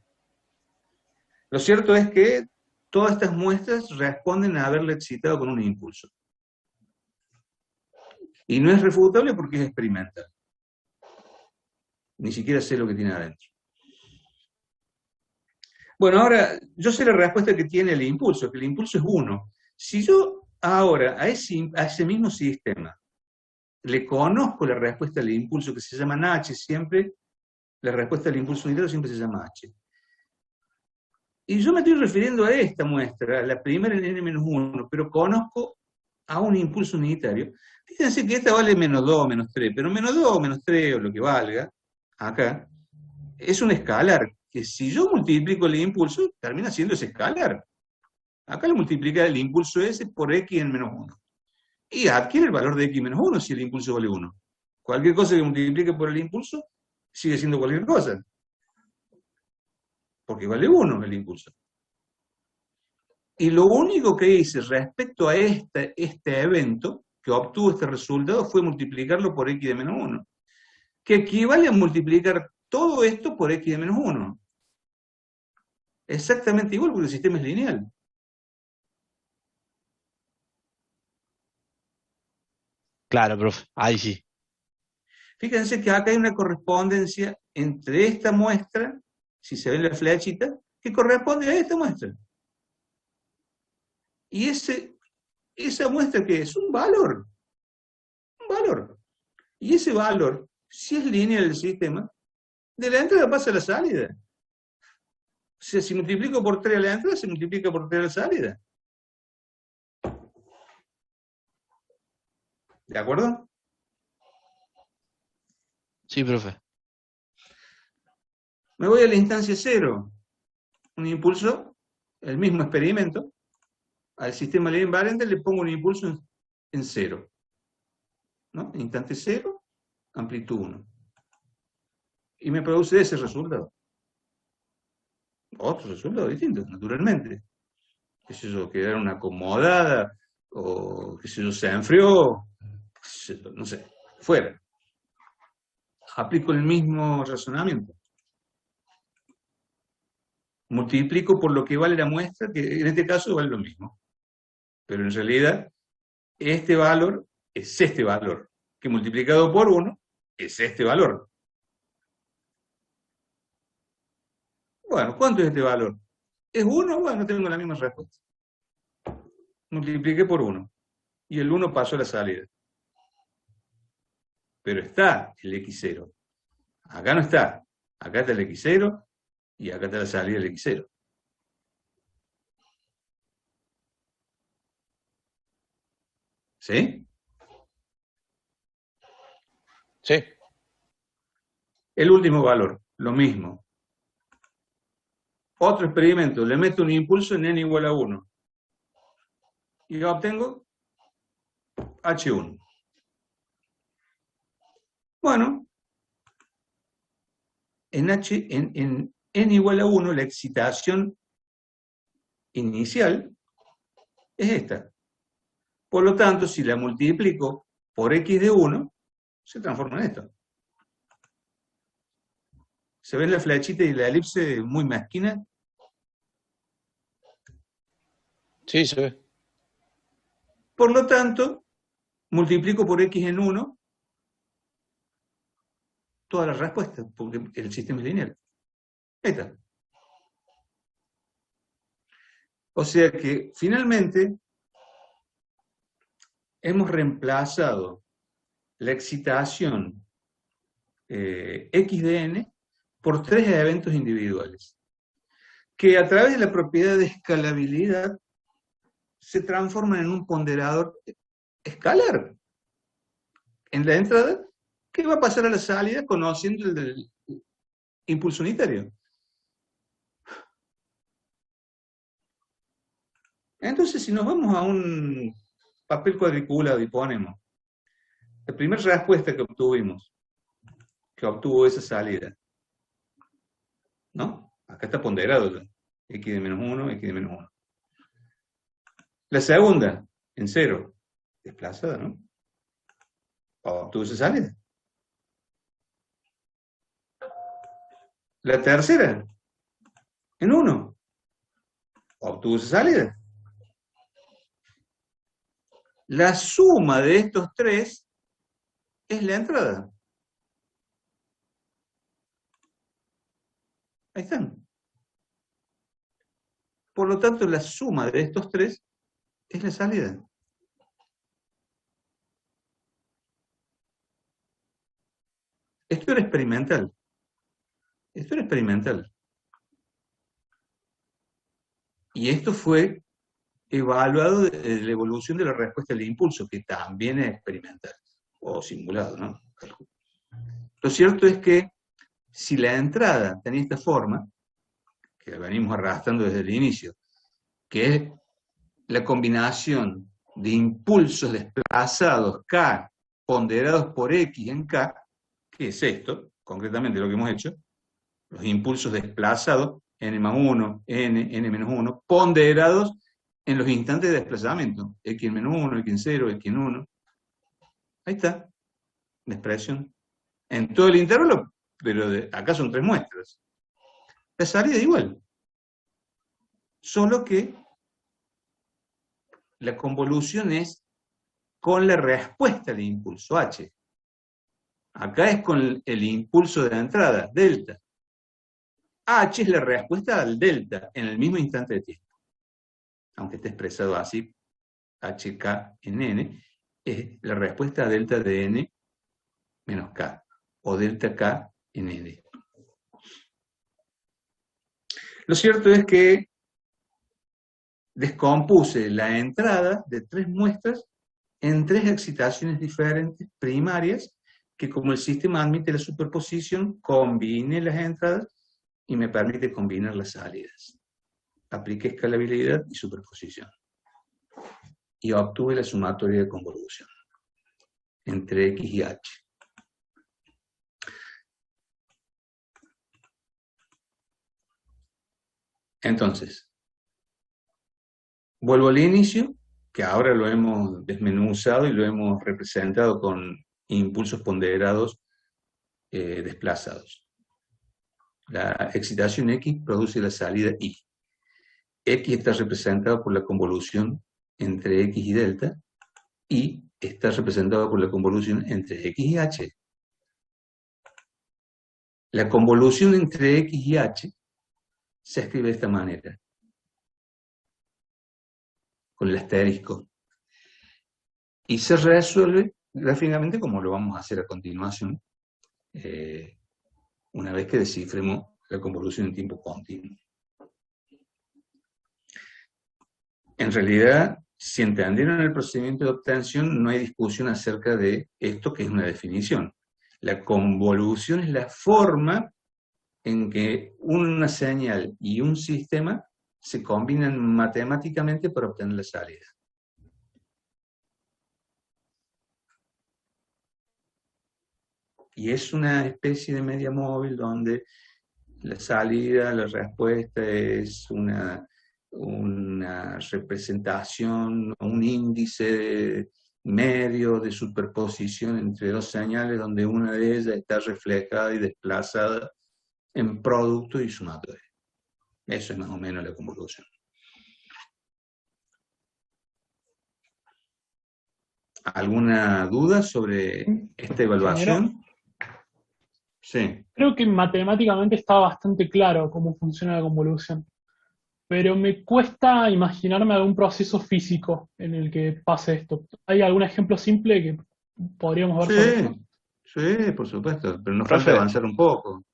Lo cierto es que todas estas muestras responden a haberle excitado con un impulso. Y no es refutable porque es experimental. Ni siquiera sé lo que tiene adentro. Bueno, ahora, yo sé la respuesta que tiene el impulso, que el impulso es 1. Si yo ahora a ese mismo sistema le conozco la respuesta del impulso, que se llama H siempre, la respuesta del impulso unitario siempre se llama H. Y yo me estoy refiriendo a esta muestra, la primera en n-1, pero conozco a un impulso unitario. Fíjense que esta vale menos 2, menos 3, pero menos 2, menos 3, o lo que valga, acá, es un escalar, que si yo multiplico el impulso, termina siendo ese escalar. Acá lo multiplica el impulso S por x en menos 1. Y adquiere el valor de x menos 1 si el impulso vale 1. Cualquier cosa que multiplique por el impulso, sigue siendo cualquier cosa. Porque vale 1 el impulso. Y lo único que hice respecto a este evento, que obtuvo este resultado, fue multiplicarlo por x de menos 1, que equivale a multiplicar todo esto por x de menos 1. Exactamente igual, porque el sistema es lineal. Claro, profe, ahí sí. Fíjense que acá hay una correspondencia entre esta muestra, si se ve la flechita, que corresponde a esta muestra. Y esa muestra que es un valor. Un valor. Y ese valor, si es lineal el sistema, de la entrada pasa a la salida. O sea, si multiplico por 3 a la entrada, se multiplica por 3 a la salida. ¿De acuerdo? Sí, profe. Me voy a la instancia 0. Un impulso, el mismo experimento. Al sistema lineal invariante le pongo un impulso en 0. ¿No? Instante 0, amplitud 1. Y me produce ese resultado. Otro resultado distinto, naturalmente. Qué sé yo, que era una acomodada, o qué sé yo, se enfrió, qué sé yo, no sé, fuera. Aplico el mismo razonamiento. Multiplico por lo que vale la muestra, que en este caso vale lo mismo. Pero en realidad, este valor es este valor, que multiplicado por 1 es este valor. Bueno, ¿cuánto es este valor? ¿Es 1? Bueno, tengo la misma respuesta. Multipliqué por 1. Y el 1 pasó a la salida. Pero está el x0. Acá no está. Acá está el x0 y acá está la salida del x0. ¿Sí? Sí. El último valor, lo mismo. Otro experimento, le meto un impulso en n igual a 1. Y obtengo H1. Bueno, en n igual a 1, la excitación inicial es esta. Por lo tanto, si la multiplico por x de 1, se transforma en esto. ¿Se ve la flechita y la elipse muy mezquina? Sí, se ve. Por lo tanto, multiplico por x en 1 toda la respuesta, porque el sistema es lineal. Ahí está. O sea que, finalmente, hemos reemplazado la excitación x de n por 3 eventos individuales, que a través de la propiedad de escalabilidad se transforman en un ponderador escalar en la entrada que va a pasar a la salida conociendo el del impulso unitario. Entonces, si nos vamos a un papel cuadriculado y ponemos la primera respuesta que obtuvimos, que obtuvo esa salida, ¿no? Acá está ponderado ya, x de menos 1, x de menos 1. La segunda, en 0, desplazada, ¿no? Obtuvo esa salida. La tercera, en 1, obtuvo esa salida. La suma de estos 3 es la entrada. Ahí están. Por lo tanto, la suma de estos 3 es la salida. Esto era experimental. Esto era experimental. Y esto fue evaluado de la evolución de la respuesta del impulso, que también es experimental, o simulado, ¿no? Lo cierto es que si la entrada tenía esta forma, que la venimos arrastrando desde el inicio, que es la combinación de impulsos desplazados K ponderados por X en K, que es esto, concretamente lo que hemos hecho, los impulsos desplazados, n más 1, n menos 1, ponderados en los instantes de desplazamiento, x en menos 1, x en 0, x en 1. Ahí está, la expresión. En todo el intervalo, pero acá son 3 muestras. La salida igual. Solo que la convolución es con la respuesta del impulso h. Acá es con el impulso de la entrada, delta. H es la respuesta al delta en el mismo instante de tiempo. Aunque esté expresado así, hk en n, es la respuesta a delta de n menos k, o delta k en n. Lo cierto es que descompuse la entrada de 3 muestras en 3 excitaciones diferentes, primarias, que como el sistema admite la superposición, combine las entradas y me permite combinar las salidas. Apliqué escalabilidad y superposición. Y obtuve la sumatoria de convolución entre x y h. Entonces, vuelvo al inicio, que ahora lo hemos desmenuzado y lo hemos representado con impulsos ponderados desplazados. La excitación X produce la salida Y. X está representado por la convolución entre X y delta, y está representado por la convolución entre X y H. La convolución entre X y H se escribe de esta manera, con el asterisco, y se resuelve gráficamente como lo vamos a hacer a continuación, una vez que descifremos la convolución en tiempo continuo. En realidad, si entendieron el procedimiento de obtención, no hay discusión acerca de esto, que es una definición. La convolución es la forma en que una señal y un sistema se combinan matemáticamente para obtener la salida. Y es una especie de media móvil donde la salida, la respuesta es una representación, un índice medio de superposición entre 2 señales, donde una de ellas está reflejada y desplazada en producto y sumatoria. Eso es más o menos la convolución. ¿Alguna duda sobre esta evaluación? Sí. Creo que matemáticamente está bastante claro cómo funciona la convolución, pero me cuesta imaginarme algún proceso físico en el que pase esto. ¿Hay algún ejemplo simple que podríamos ver sobre esto? Sí, por supuesto, pero nos Profe. falta avanzar un poco.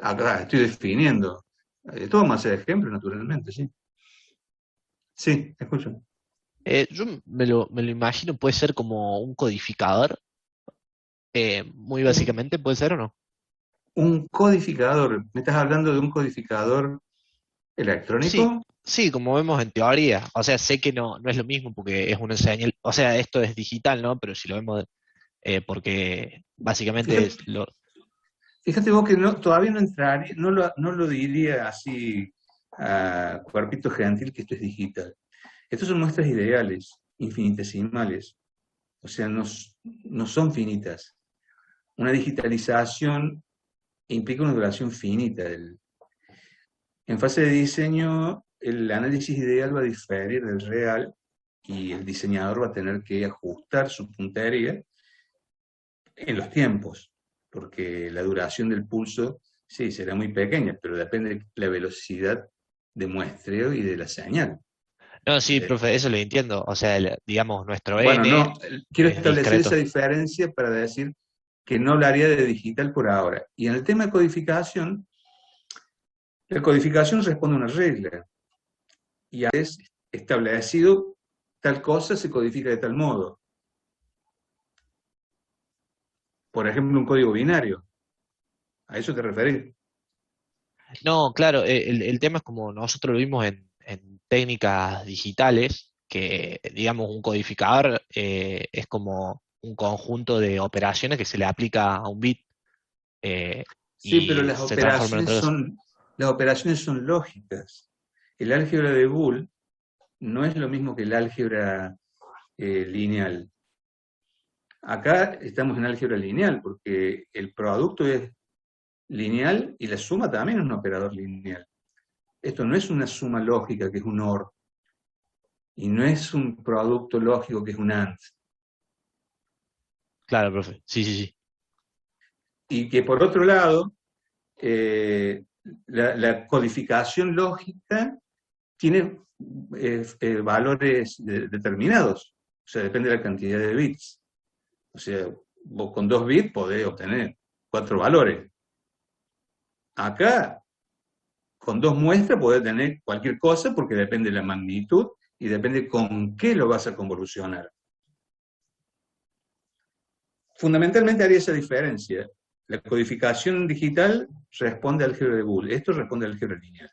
Acá estoy definiendo. Todo más de ejemplo, naturalmente, sí. Sí, escucho. Yo me lo imagino, puede ser como un codificador, muy básicamente, ¿puede ser o no? Un codificador. ¿Me estás hablando de un codificador electrónico? Sí, como vemos en teoría. O sea, sé que no es lo mismo porque es una señal, o sea, esto es digital, ¿no? Pero si lo vemos, porque básicamente es lo... Fíjate vos que todavía no entraría, no lo diría así a cuerpito gentil que esto es digital. Estos son muestras ideales, infinitesimales. O sea, no son finitas. Una digitalización implica una duración finita. En fase de diseño, el análisis ideal va a diferir del real y el diseñador va a tener que ajustar su puntería en los tiempos, porque la duración del pulso, sí, será muy pequeña, pero depende de la velocidad de muestreo y de la señal. No, sí, profe, eso lo entiendo. O sea, digamos, nuestro Bueno, N no, quiero es establecer discreto. esa diferencia para decir que no hablaría de digital por ahora. Y en el tema de codificación, la codificación responde a una regla. Y es establecido tal cosa se codifica de tal modo. Por ejemplo, un código binario. ¿A eso te referís? No, claro, el tema es como nosotros lo vimos en técnicas digitales, que digamos un codificador es como un conjunto de operaciones que se le aplica a un bit Sí, pero y se transforma en otra cosa. las operaciones son lógicas. El álgebra de Boole no es lo mismo que el álgebra lineal. Acá estamos en álgebra lineal, porque el producto es lineal y la suma también es un operador lineal. Esto no es una suma lógica, que es un OR, y no es un producto lógico, que es un AND. Claro, profe. Sí, sí, sí. Y que por otro lado, la codificación lógica tiene valores determinados, o sea, depende de la cantidad de bits. O sea, vos con 2 bits podés obtener 4 valores. Acá, con 2 muestras podés tener cualquier cosa, porque depende de la magnitud y depende con qué lo vas a convolucionar. Fundamentalmente haría esa diferencia. La codificación digital responde al álgebra de Boole, esto responde al álgebra lineal.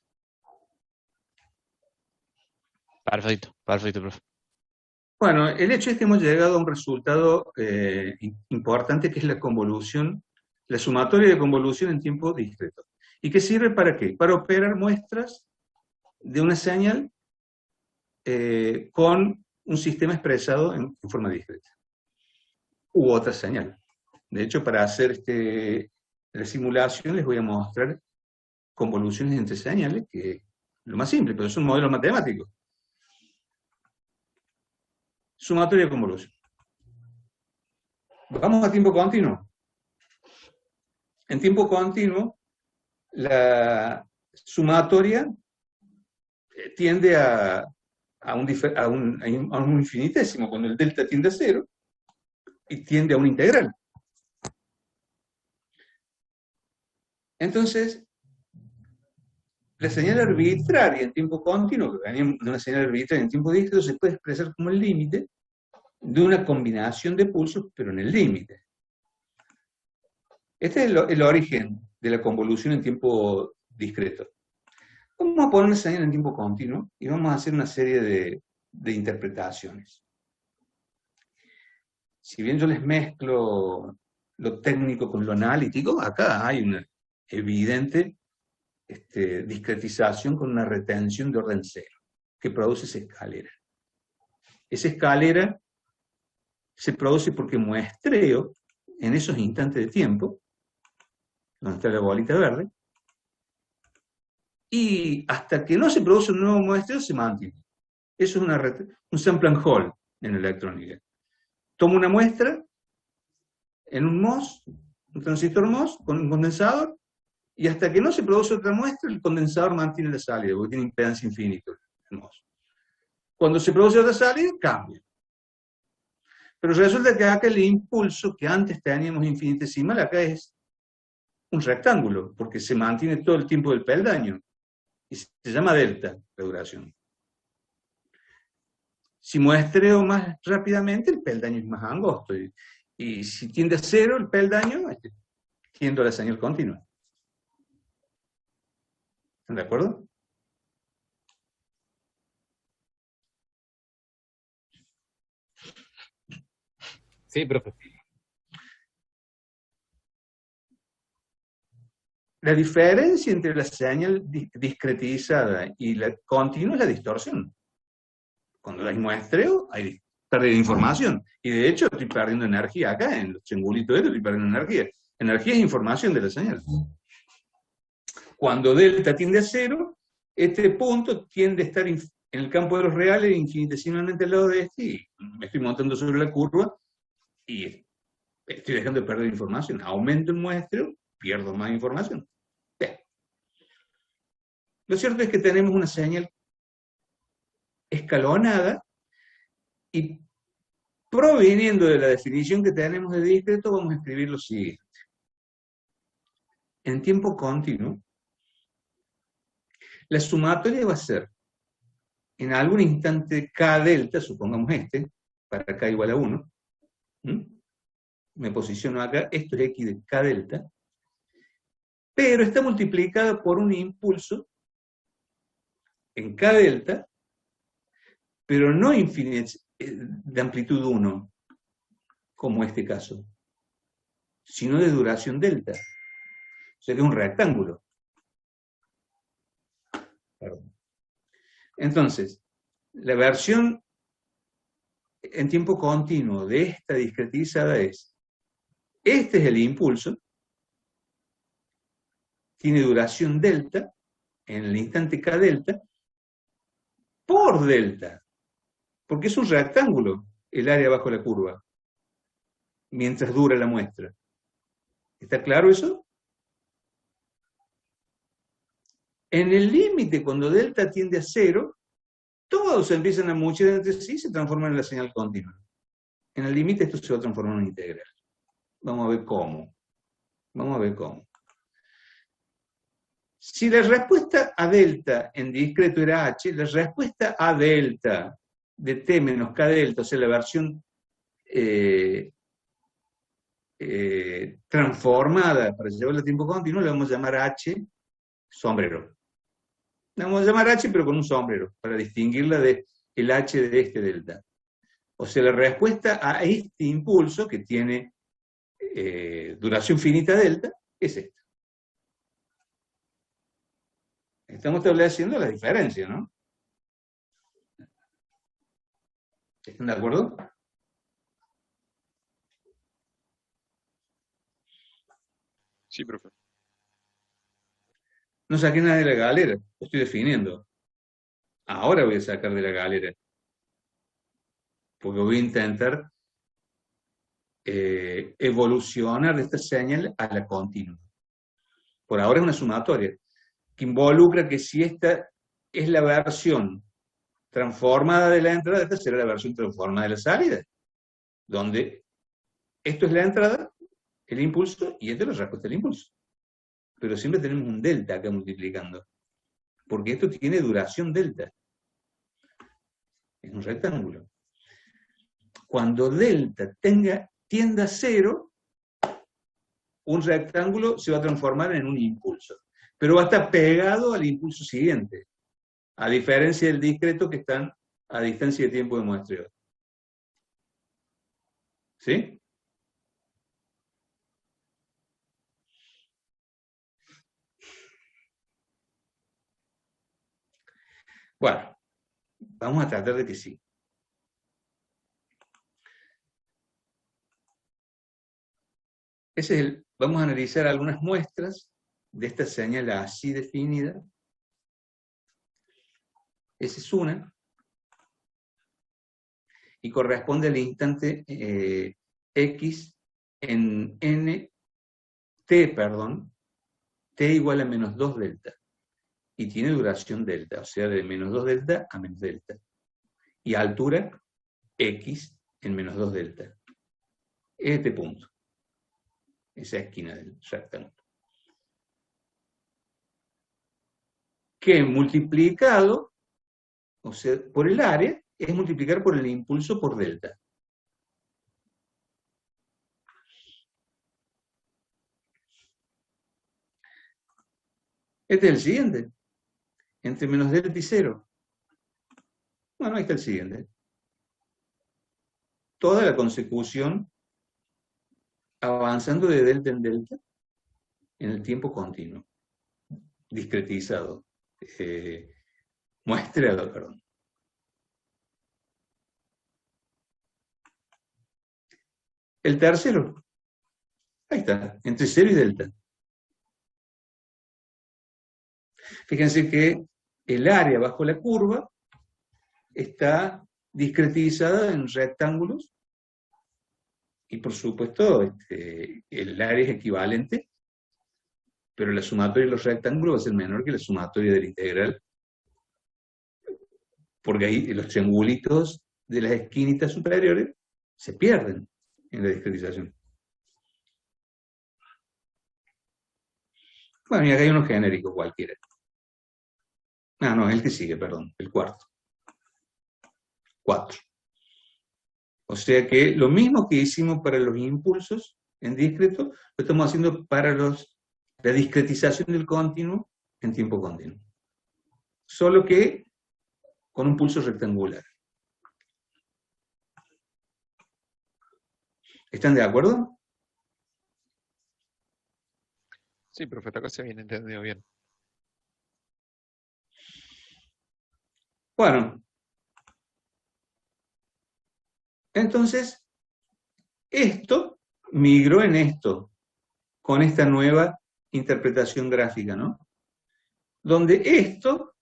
Perfecto, perfecto, profe. Bueno, el hecho es que hemos llegado a un resultado importante, que es la convolución, la sumatoria de convolución en tiempo discreto. ¿Y qué sirve para qué? Para operar muestras de una señal con un sistema expresado en forma discreta. U otra señal. De hecho, para hacer la simulación les voy a mostrar convoluciones entre señales, que es lo más simple, pero es un modelo matemático. Sumatoria de convolución. Vamos a tiempo continuo. En tiempo continuo, la sumatoria tiende a un infinitésimo, cuando el delta tiende a 0, y tiende a una integral. Entonces, la señal arbitraria en tiempo continuo, que venía de una señal arbitraria en tiempo discreto, se puede expresar como el límite de una combinación de pulsos, pero en el límite. Este es el origen de la convolución en tiempo discreto. Vamos a poner una señal en tiempo continuo y vamos a hacer una serie de interpretaciones. Si bien yo les mezclo lo técnico con lo analítico, acá hay una evidente discretización con una retención de orden 0, que produce esa escalera. Esa escalera se produce porque muestreo, en esos instantes de tiempo, donde está la bolita verde, y hasta que no se produce un nuevo muestreo se mantiene. Eso es un sample and hold en electrónica. Tomo una muestra en un MOS, un transistor MOS, con un condensador, y hasta que no se produce otra muestra, el condensador mantiene la salida, porque tiene impedancia infinita el MOS. Cuando se produce otra salida, cambia. Pero resulta que acá el impulso, que antes teníamos infinitesimal, acá es un rectángulo, porque se mantiene todo el tiempo del peldaño, y se llama delta la duración. Si muestreo más rápidamente, el peldaño es más angosto, y si tiende a 0 el peldaño, tiendo a la señal continua. ¿Están de acuerdo? Sí, profe. La diferencia entre la señal discretizada y la continua es la distorsión. Cuando hay muestreo, hay pérdida de información. Y de hecho, estoy perdiendo energía acá, en los triangulitos estoy perdiendo energía. Energía es información de la señal. Cuando delta tiende a 0, este punto tiende a estar en el campo de los reales infinitesimalmente al lado de este, y me estoy montando sobre la curva, y estoy dejando de perder información. Aumento el muestreo, pierdo más información. Bien. Lo cierto es que tenemos una señal escalonada, y proveniendo de la definición que tenemos de discreto, vamos a escribir lo siguiente. En tiempo continuo, la sumatoria va a ser, en algún instante k delta, supongamos para k igual a 1, me posiciono acá, esto es x de k delta, pero está multiplicada por un impulso en k delta, pero no de amplitud 1, como este caso, sino de duración delta. O sea que es un rectángulo. Perdón. Entonces, La versión en tiempo continuo de esta discretizada es, este es el impulso, tiene duración delta, en el instante k delta, por delta, porque es un rectángulo el área bajo la curva, mientras dura la muestra. ¿Está claro eso? En el límite, cuando delta tiende a cero, todos empiezan a muchar entre sí y se transforman en la señal continua. En el límite esto se va a transformar en una integral. Vamos a ver cómo. Vamos a ver cómo. Si la respuesta a delta en discreto era h, la respuesta a delta de t menos k delta, o sea, la versión transformada para llevarla a tiempo continuo, le vamos a llamar h sombrero. La vamos a llamar h, pero con un sombrero, para distinguirla del h de este delta. O sea, la respuesta a este impulso, que tiene duración finita delta, es esta. Estamos estableciendo la diferencia, ¿no? ¿Están de acuerdo? Sí, profe. No saqué nada de la galera, lo estoy definiendo. Ahora voy a sacar de la galera. Porque voy a intentar evolucionar esta señal a la continua. Por ahora es una sumatoria, que involucra que si esta es la versión transformada de la entrada, esta será la versión transformada de la salida, donde esto es la entrada, el impulso, y esto es la respuesta del impulso. Pero siempre tenemos un delta acá multiplicando, porque esto tiene duración delta. Es un rectángulo. Cuando delta tienda a cero, un rectángulo se va a transformar en un impulso, pero va a estar pegado al impulso siguiente, a diferencia del discreto que están a distancia de tiempo de muestreo. ¿Sí? Bueno, vamos a tratar de que sí. Vamos a analizar algunas muestras de esta señal así definida. Esa es una. Y corresponde al instante x en t igual a menos 2 delta. Y tiene duración delta, o sea, de menos 2 delta a menos delta. Y altura x en menos 2 delta. Este punto. Esa esquina del rectángulo. Que multiplicado, o sea, por el área, es multiplicar por el impulso por delta. Este es el siguiente. Entre menos delta y 0. Bueno, ahí está el siguiente. Toda la consecución avanzando de delta en delta en el tiempo continuo. Discretizado. Muestreado, perdón. El tercero. Ahí está, entre 0 y delta. Fíjense que el área bajo la curva está discretizada en rectángulos y por supuesto el área es equivalente, pero la sumatoria de los rectángulos va a ser menor que la sumatoria de la integral, porque ahí los triangulitos de las esquinitas superiores se pierden en la discretización. Bueno, y acá hay uno genérico cualquiera. Ah, no, el que sigue, perdón, el cuarto. 4. O sea que lo mismo que hicimos para los impulsos en discreto, lo estamos haciendo para la discretización del continuo en tiempo continuo. Solo que con un pulso rectangular. ¿Están de acuerdo? Sí, profe, acá se viene entendido bien. Bueno, Entonces, esto migró en esto, con esta nueva interpretación gráfica, ¿no? Donde esto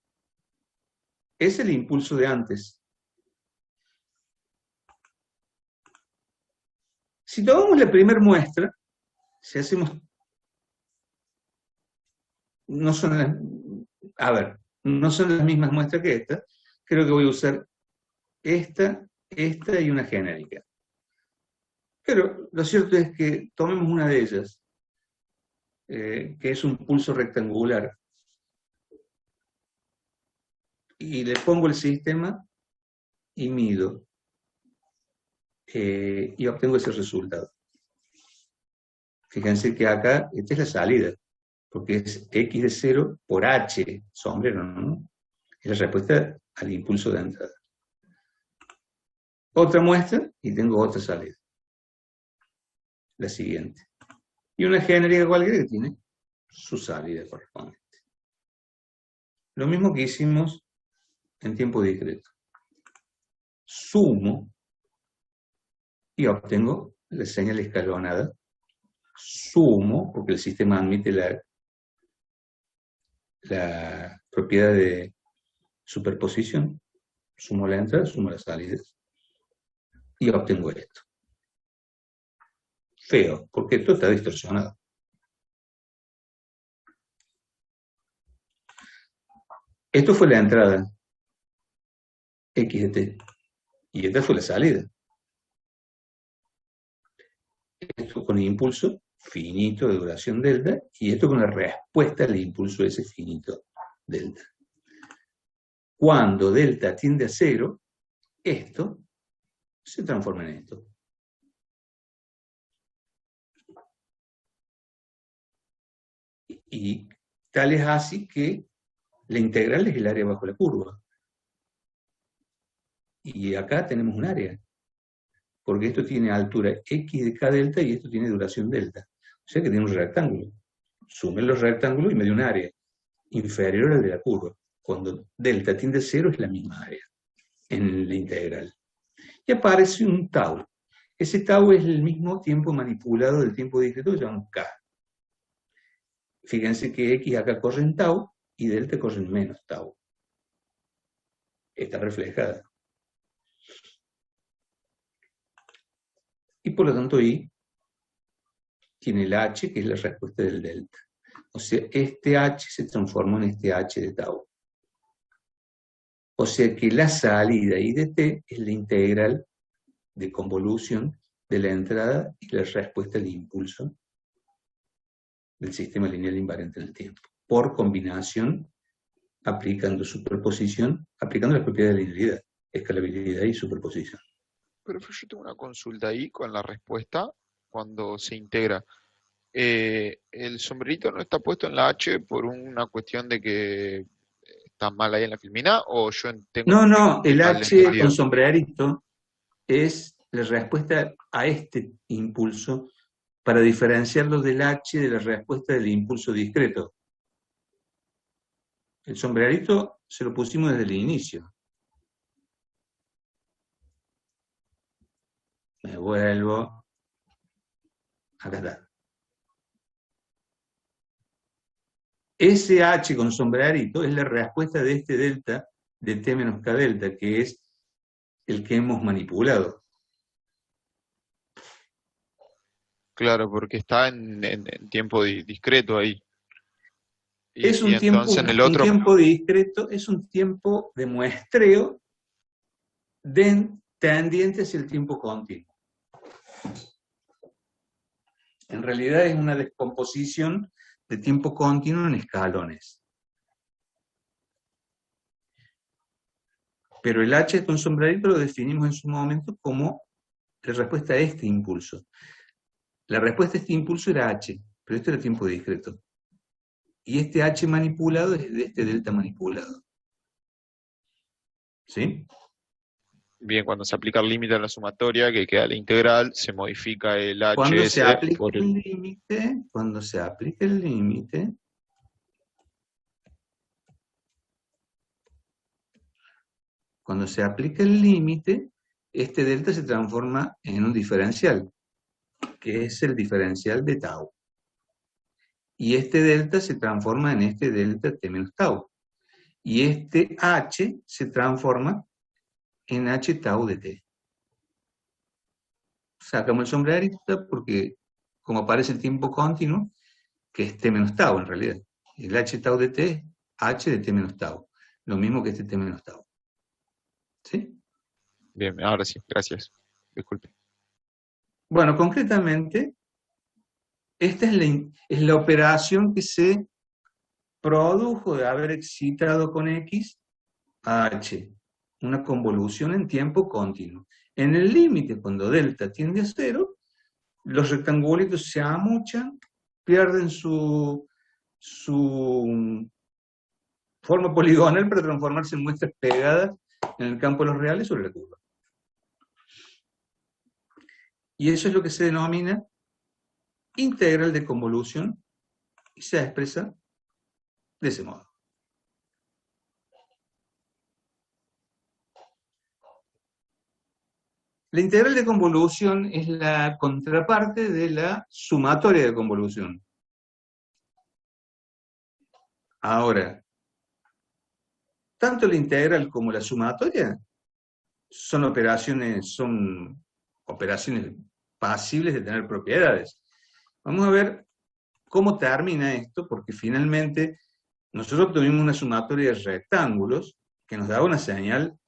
es el impulso de antes. Si tomamos la primera muestra, si hacemos... No son las mismas muestras que esta, creo que voy a usar esta y una genérica. Pero lo cierto es que tomemos una de ellas, que es un pulso rectangular, y le pongo el sistema y mido, y obtengo ese resultado. Fíjense que acá, esta es la salida, porque es x de 0 por h, sombrero, ¿no? Es la respuesta al impulso de entrada. Otra muestra, y tengo otra salida. La siguiente. Y una genérica cualquiera que tiene su salida correspondiente. Lo mismo que hicimos en tiempo discreto. Sumo y obtengo la señal escalonada. Sumo, porque el sistema admite la propiedad de superposición. Sumo la entrada, sumo las salidas. Y obtengo esto. Feo, porque esto está distorsionado. Esto fue la entrada, x de t, y esta fue la salida. Esto con el impulso finito de duración delta, y esto con la respuesta al impulso ese finito delta. Cuando delta tiende a 0, esto se transforma en esto. Y tal es así que la integral es el área bajo la curva. Y acá tenemos un área, porque esto tiene altura x de k delta y esto tiene duración delta. O sea que tiene un rectángulo. Sume los rectángulos y me dio un área inferior al de la curva. Cuando delta tiende a 0 es la misma área en la integral. Y aparece un tau. Ese tau es el mismo tiempo manipulado del tiempo discreto que llamamos k. Fíjense que x acá corre en tau y delta corre en menos tau. Está reflejada. Y por lo tanto I tiene el h, que es la respuesta del delta. O sea, este h se transformó en este h de tau. O sea que la salida I de t es la integral de convolución de la entrada y la respuesta al impulso del sistema lineal invariante en el tiempo, por combinación, aplicando superposición, aplicando las propiedades de linealidad, escalabilidad y superposición. Pero yo tengo una consulta ahí con la respuesta cuando se integra. ¿El sombrerito no está puesto en la H por una cuestión de que está mal ahí en la filmina? ¿O yo tengo No, el mal H entendido? con sombrerito es la respuesta a este impulso para diferenciarlo del H de la respuesta del impulso discreto. El sombrerito se lo pusimos desde el inicio. Me vuelvo. Acá está. Ese H con sombrerito es la respuesta de este delta de T menos K delta, que es el que hemos manipulado. Claro, porque está en tiempo discreto ahí. Es Y un entonces en el otro... tiempo discreto, es un tiempo de muestreo tendiente hacia el tiempo continuo. En realidad es una descomposición de tiempo continuo en escalones. Pero el H con sombrerito lo definimos en su momento como la respuesta a este impulso. La respuesta a este impulso era H, pero esto era tiempo discreto. Y este H manipulado es de este delta manipulado. ¿Sí? Bien, cuando se aplica el límite a la sumatoria, que queda la integral, se modifica el HS Cuando se aplica por el límite, este delta se transforma en un diferencial, que es el diferencial de tau. Y este delta se transforma en este delta t menos tau. Y este h se transforma en h tau de t. Sacamos el sombrerito porque, como aparece el tiempo continuo, que es t menos tau en realidad. El h tau de t es h de t menos tau. Lo mismo que este t menos tau. ¿Sí? Bien, ahora sí, gracias. Disculpe. Bueno, concretamente, esta es la operación que se produjo de haber excitado con X a H. Una convolución en tiempo continuo. En el límite, cuando delta tiende a 0, los rectangulitos se amuchan, pierden su forma poligonal para transformarse en muestras pegadas en el campo de los reales sobre la curva. Y eso es lo que se denomina integral de convolución y se expresa de ese modo. La integral de convolución es la contraparte de la sumatoria de convolución. Ahora, tanto la integral como la sumatoria son operaciones pasibles de tener propiedades. Vamos a ver cómo termina esto, porque finalmente nosotros obtuvimos una sumatoria de rectángulos que nos daba una señal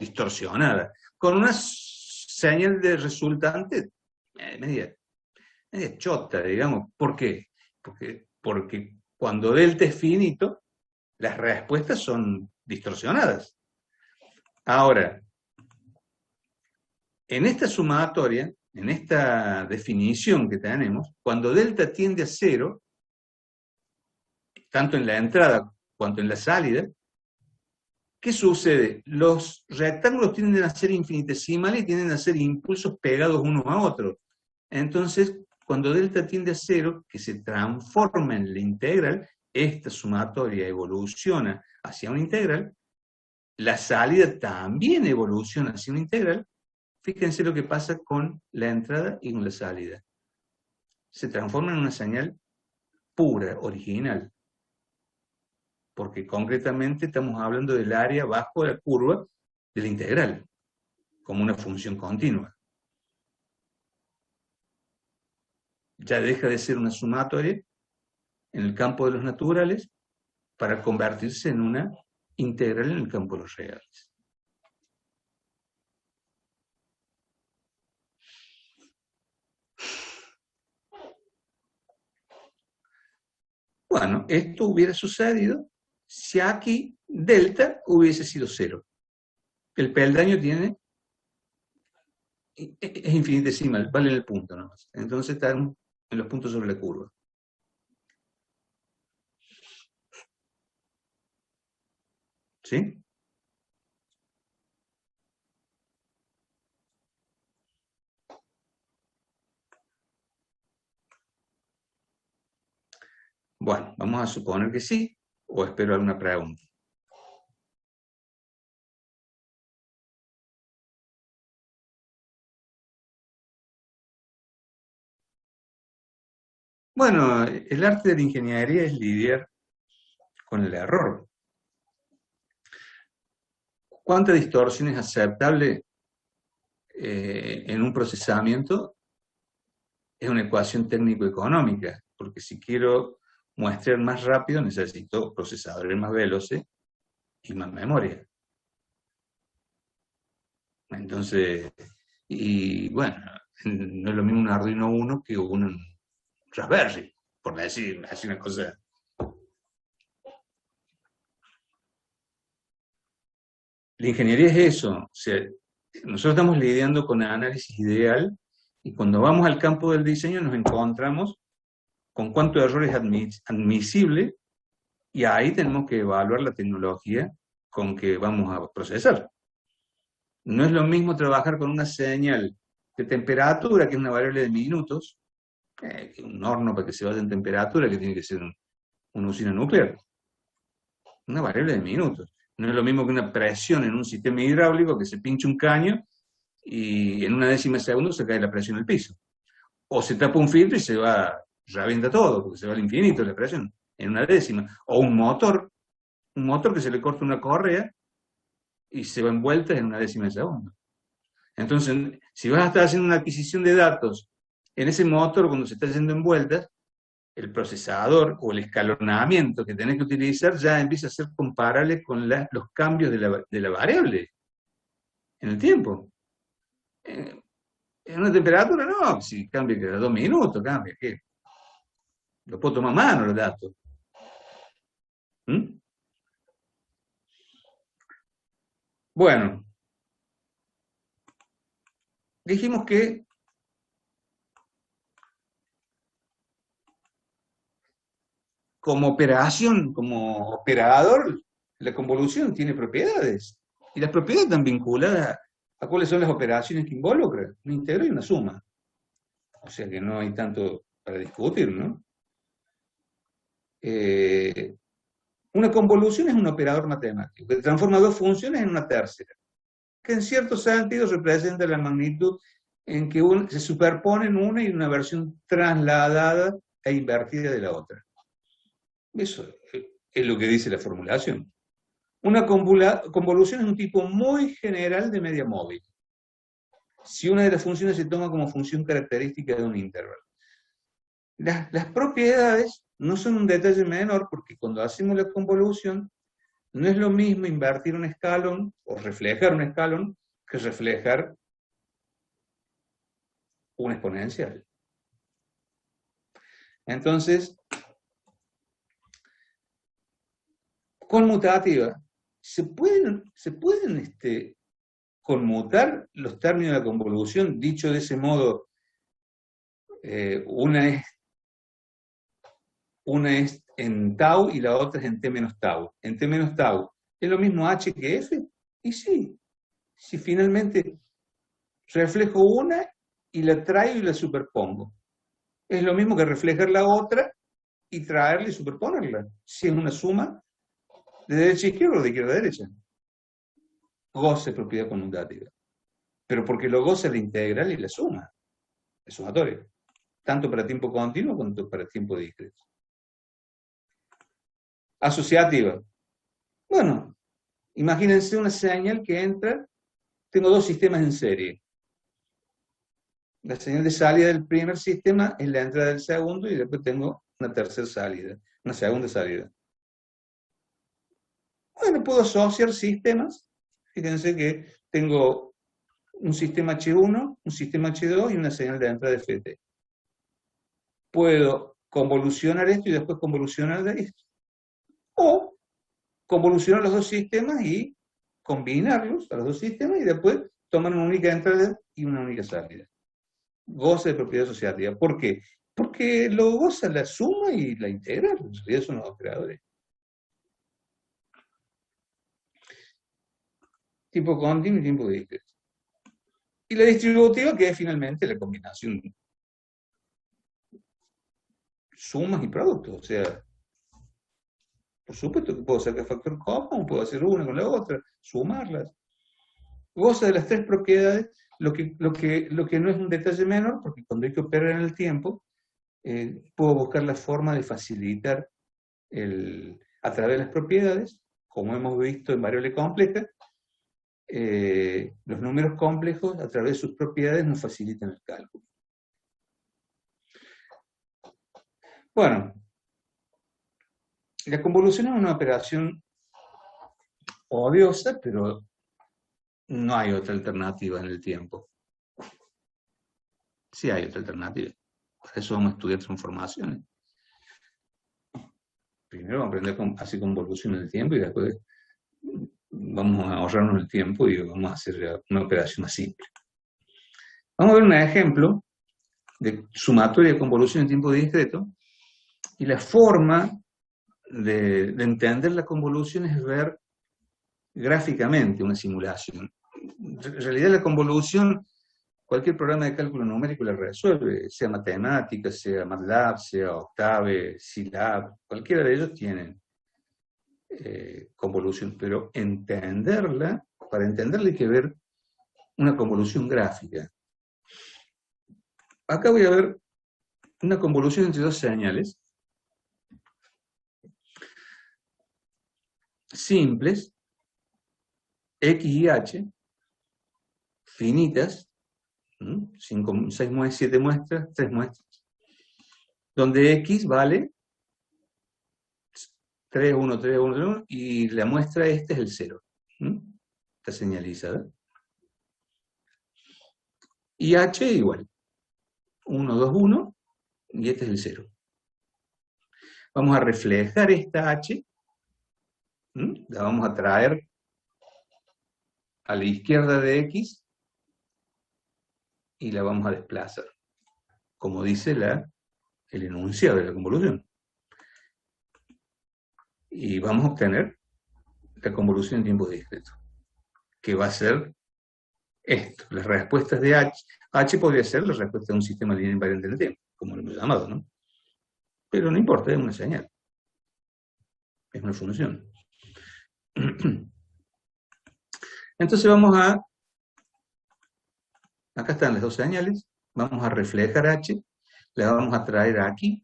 distorsionada, con una señal de resultante media chota, digamos. ¿Por qué? Porque cuando delta es finito, las respuestas son distorsionadas. Ahora, en esta sumatoria, en esta definición que tenemos, cuando delta tiende a 0, tanto en la entrada cuanto en la salida, ¿qué sucede? Los rectángulos tienden a ser infinitesimales y tienden a ser impulsos pegados unos a otros. Entonces, cuando delta tiende a 0, que se transforma en la integral, esta sumatoria evoluciona hacia una integral, la salida también evoluciona hacia una integral. Fíjense lo que pasa con la entrada y con la salida. Se transforma en una señal pura, original. Porque concretamente estamos hablando del área bajo la curva de la integral, como una función continua. Ya deja de ser una sumatoria en el campo de los naturales para convertirse en una integral en el campo de los reales. Bueno, esto hubiera sucedido si aquí delta hubiese sido 0. El peldaño es infinitesimal, vale el punto nomás. Entonces están en los puntos sobre la curva. ¿Sí? Bueno, vamos a suponer que sí, o espero alguna pregunta. Bueno, el arte de la ingeniería es lidiar con el error. ¿Cuánta distorsión es aceptable en un procesamiento? Es una ecuación técnico-económica, porque si quiero muestrear más rápido necesito procesadores más veloces y más memoria. Entonces, y bueno, no es lo mismo un Arduino Uno que un Raspberry, por decir así una cosa. La ingeniería es eso. O sea, nosotros estamos lidiando con análisis ideal y cuando vamos al campo del diseño nos encontramos con cuánto error es admisible y ahí tenemos que evaluar la tecnología con que vamos a procesar. No es lo mismo trabajar con una señal de temperatura, que es una variable de minutos, que un horno para que se vaya en temperatura, que tiene que ser una usina nuclear. Una variable de minutos. No es lo mismo que una presión en un sistema hidráulico que se pincha un caño y en una décima de segundo se cae la presión al piso. O se tapa un filtro y se va, revienta todo, porque se va al infinito la presión, en una décima. O un motor que se le corta una correa y se va en vueltas en una décima de segundo. Entonces, si vas a estar haciendo una adquisición de datos en ese motor cuando se está yendo en vueltas, el procesador o el escalonamiento que tenés que utilizar ya empieza a ser comparable con los cambios de la variable en el tiempo. En una temperatura no, si cambia cada 2 minutos, cambia, ¿qué? Lo puedo tomar a mano los datos. ¿Mm? Bueno, dijimos que como operación, como operador, la convolución tiene propiedades. Y las propiedades están vinculadas a cuáles son las operaciones que involucran. Un integral y una suma. O sea que no hay tanto para discutir, ¿no? Una convolución es un operador matemático que transforma dos funciones en una tercera, que en cierto sentido representa la magnitud en que se superponen una y una versión trasladada e invertida de la otra. Eso es lo que dice la formulación. Una convolución es un tipo muy general de media móvil, si una de las funciones se toma como función característica de un intervalo. Las propiedades no son un detalle menor, porque cuando hacemos la convolución, no es lo mismo invertir un escalón o reflejar un escalón que reflejar un exponencial. Entonces, conmutativa, se pueden conmutar los términos de la convolución, dicho de ese modo, una es en tau y la otra es en t menos tau. En t menos tau, ¿es lo mismo h que f? Y sí, si finalmente reflejo una y la traigo y la superpongo. Es lo mismo que reflejar la otra y traerla y superponerla. Si es una suma de derecha a izquierda o de izquierda a derecha. Goza de propiedad conmutativa. Pero porque lo goza la integral y la suma. Es sumatorio. Tanto para tiempo continuo como para tiempo discreto. Asociativa. Bueno, imagínense una señal que entra, tengo dos sistemas en serie. La señal de salida del primer sistema es la entrada del segundo y después tengo una tercera salida, una segunda salida. Bueno, puedo asociar sistemas. Fíjense que tengo un sistema H1, un sistema H2 y una señal de entrada de FT. Puedo convolucionar esto y después convolucionar de esto. O convolucionar los dos sistemas y combinarlos a los dos sistemas y después tomar una única entrada y una única salida. Goza de propiedad asociativa. ¿Por qué? Porque lo goza la suma y la integral. En realidad son los operadores. Tipo continuo y tiempo discreto. Y la distributiva, que es finalmente la combinación sumas y productos. O sea, por supuesto que puedo sacar factor común, puedo hacer una con la otra, sumarlas. Goza de las tres propiedades, lo que no es un detalle menor, porque cuando hay que operar en el tiempo, puedo buscar la forma de facilitar a través de las propiedades, como hemos visto en variable compleja, los números complejos a través de sus propiedades nos facilitan el cálculo. Bueno, la convolución es una operación odiosa, pero no hay otra alternativa en el tiempo. Sí hay otra alternativa. Por eso vamos a estudiar transformaciones. Primero vamos a aprender a hacer convolución en el tiempo y después vamos a ahorrarnos el tiempo y vamos a hacer una operación más simple. Vamos a ver un ejemplo de sumatoria de convolución en tiempo discreto, y la forma de entender la convolución es ver gráficamente una simulación. En realidad la convolución, cualquier programa de cálculo numérico la resuelve, sea matemática, sea MATLAB, sea Octave, Scilab, cualquiera de ellos tienen convolución, pero entenderla, para entenderla hay que ver una convolución gráfica. Acá voy a ver una convolución entre dos señales simples, X y H, finitas, 7 muestras, 3 muestras, donde X vale 3, 1, 3, 1, 3, 1, y la muestra esta es el 0. Está señalizada. Y H igual. 1, 2, 1, y este es el 0. Vamos a reflejar esta H, la vamos a traer a la izquierda de X, y la vamos a desplazar, como dice el enunciado de la convolución. Y vamos a obtener la convolución en tiempo discreto, que va a ser esto. Las respuestas de H. H podría ser la respuesta de un sistema lineal invariante en el tiempo, como lo hemos llamado, ¿no? Pero no importa, es una señal. Es una función. Entonces vamos a... Acá están las dos señales. Vamos a reflejar H, la vamos a traer aquí,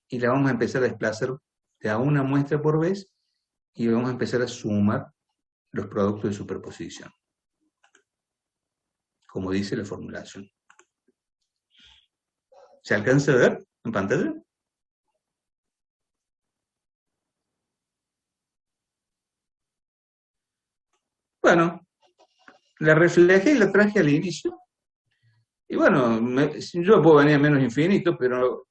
y la vamos a empezar a desplazar de a una muestra por vez, y vamos a empezar a sumar los productos de superposición, como dice la formulación. ¿Se alcanza a ver en pantalla? Bueno, la reflejé y la traje al inicio. Y bueno, yo puedo venir a menos infinito, pero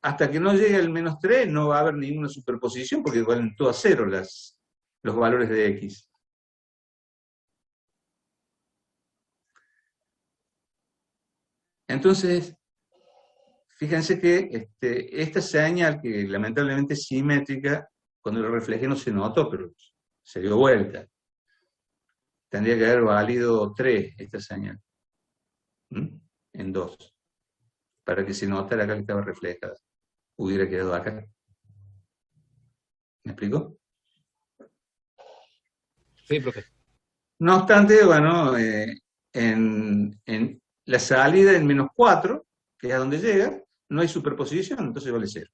hasta que no llegue al menos 3 no va a haber ninguna superposición, porque valen todo a 0 los valores de X. Entonces, fíjense que esta señal, que lamentablemente es simétrica, cuando lo reflejé no se notó, pero se dio vuelta. Tendría que haber valido 3 esta señal. En 2. Para que se notara acá que estaba reflejada. Hubiera quedado acá. ¿Me explico? Sí, profe. No obstante, bueno, en la salida en menos 4, que es a donde llega, no hay superposición, entonces vale 0.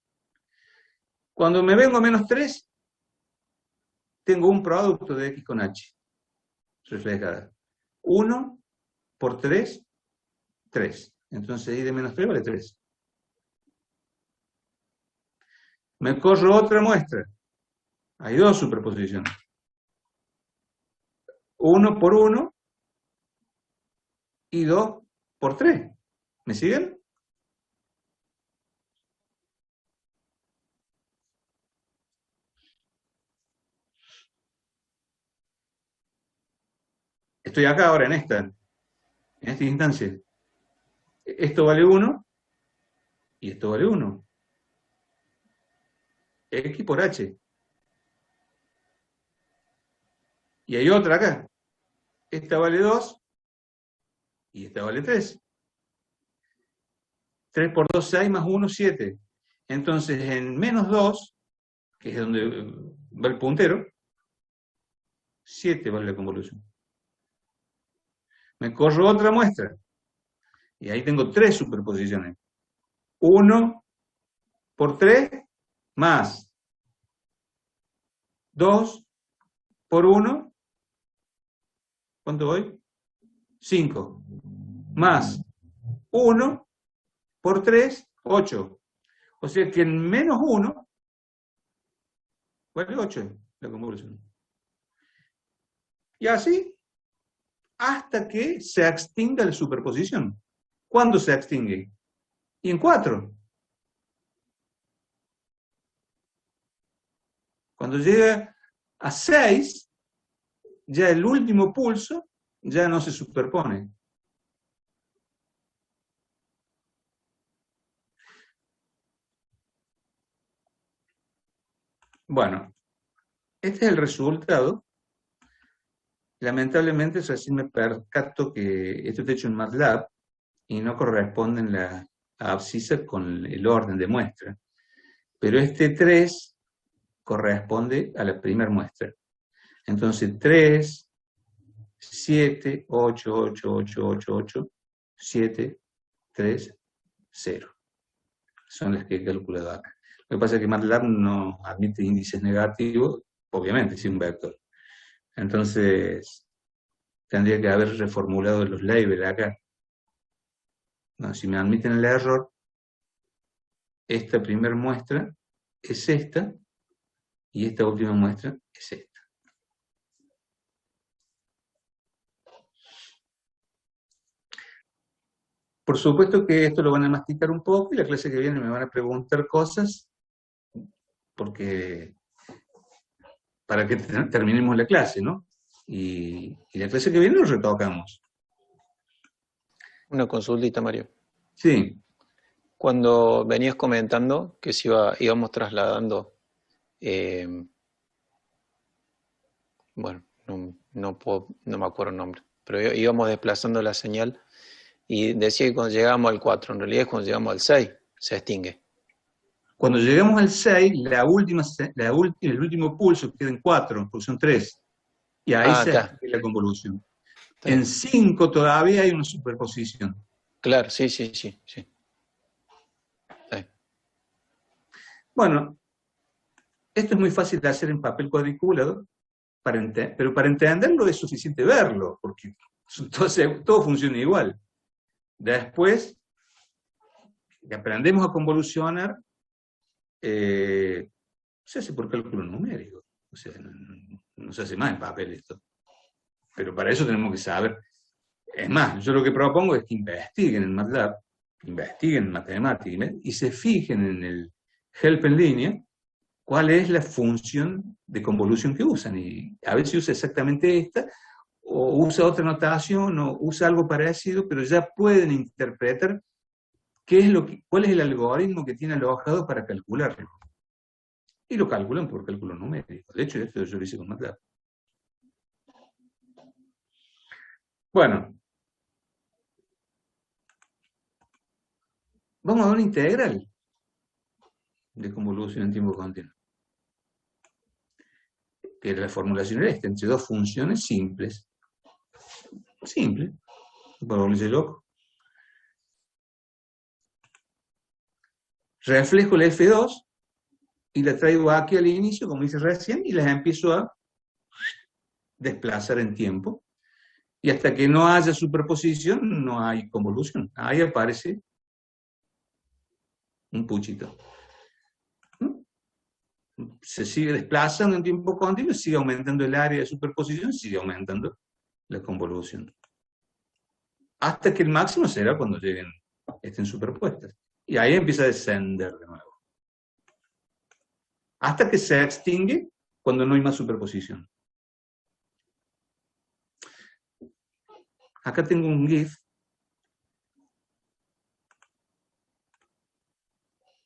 Cuando me vengo a menos 3, tengo un producto de X con H reflejada. 1 por 3, 3. Entonces I de menos 3 vale 3. Me corro otra muestra. Hay 2 superposiciones. 1 por 1 y 2 por 3. ¿Me siguen? Estoy acá ahora en esta instancia. Esto vale 1 y esto vale 1. X por H. Y hay otra acá. Esta vale 2 y esta vale 3. 3 por 2, 6, más 1, 7. Entonces, en menos 2, que es donde va el puntero, 7 vale la convolución. Me corro otra muestra. Y ahí tengo 3 superposiciones. 1 por 3 más 2 por 1. ¿Cuánto voy? 5. Más 1 por 3, 8. O sea que en menos 1 vale 8 la convolución. Y así hasta que se extinga la superposición. ¿Cuándo se extingue? Y en 4. Cuando llega a 6, ya el último pulso ya no se superpone. Bueno, este es el resultado. Lamentablemente, recién me percato que esto está hecho en MATLAB y no corresponden las abscisas con el orden de muestra. Pero este 3 corresponde a la primera muestra. Entonces 3, 7, 8, 8, 8, 8, 8, 7, 3, 0. Son las que he calculado acá. Lo que pasa es que MATLAB no admite índices negativos, obviamente, si es un vector. Entonces, tendría que haber reformulado los labels acá. No, si me admiten el error, esta primera muestra es esta, y esta última muestra es esta. Por supuesto que esto lo van a masticar un poco, y la clase que viene me van a preguntar cosas, porque para que terminemos la clase, ¿no? Y la clase que viene lo retocamos. Una consultita, Mario. Sí. Cuando venías comentando que íbamos trasladando, bueno, no me acuerdo el nombre, pero íbamos desplazando la señal y decía que cuando llegamos al 4, en realidad es cuando llegamos al 6, se extingue. Cuando llegamos al 6, el último pulso queda en 4, pulsión 3. Y ahí se extingue la convolución. En 5 todavía hay una superposición. Claro, sí. Bueno, esto es muy fácil de hacer en papel cuadriculado, pero para entenderlo es suficiente verlo, porque todo funciona igual. Después, que aprendemos a convolucionar, se hace por cálculo numérico. O sea, no se hace más en papel esto. Pero para eso tenemos que saber. Es más, yo lo que propongo es que investiguen en MATLAB, investiguen en matemática, y se fijen en el help en línea cuál es la función de convolución que usan. Y a ver si usa exactamente esta, o usa otra notación, o usa algo parecido, pero ya pueden interpretar cuál es el algoritmo que tiene alojado para calcularlo. Y lo calculan por cálculo numérico. De hecho, esto yo lo hice con MATLAB. Bueno. Vamos a ver una integral de convolución en tiempo continuo. Que la formulación era esta, entre dos funciones simples. Simple. Para volverse loco. Reflejo la F2 y la traigo aquí al inicio, como hice recién, y las empiezo a desplazar en tiempo. Y hasta que no haya superposición, no hay convolución. Ahí aparece un puchito. Se sigue desplazando en tiempo continuo, sigue aumentando el área de superposición, sigue aumentando la convolución. Hasta que el máximo será cuando estén superpuestas. Y ahí empieza a descender de nuevo. Hasta que se extingue cuando no hay más superposición. Acá tengo un GIF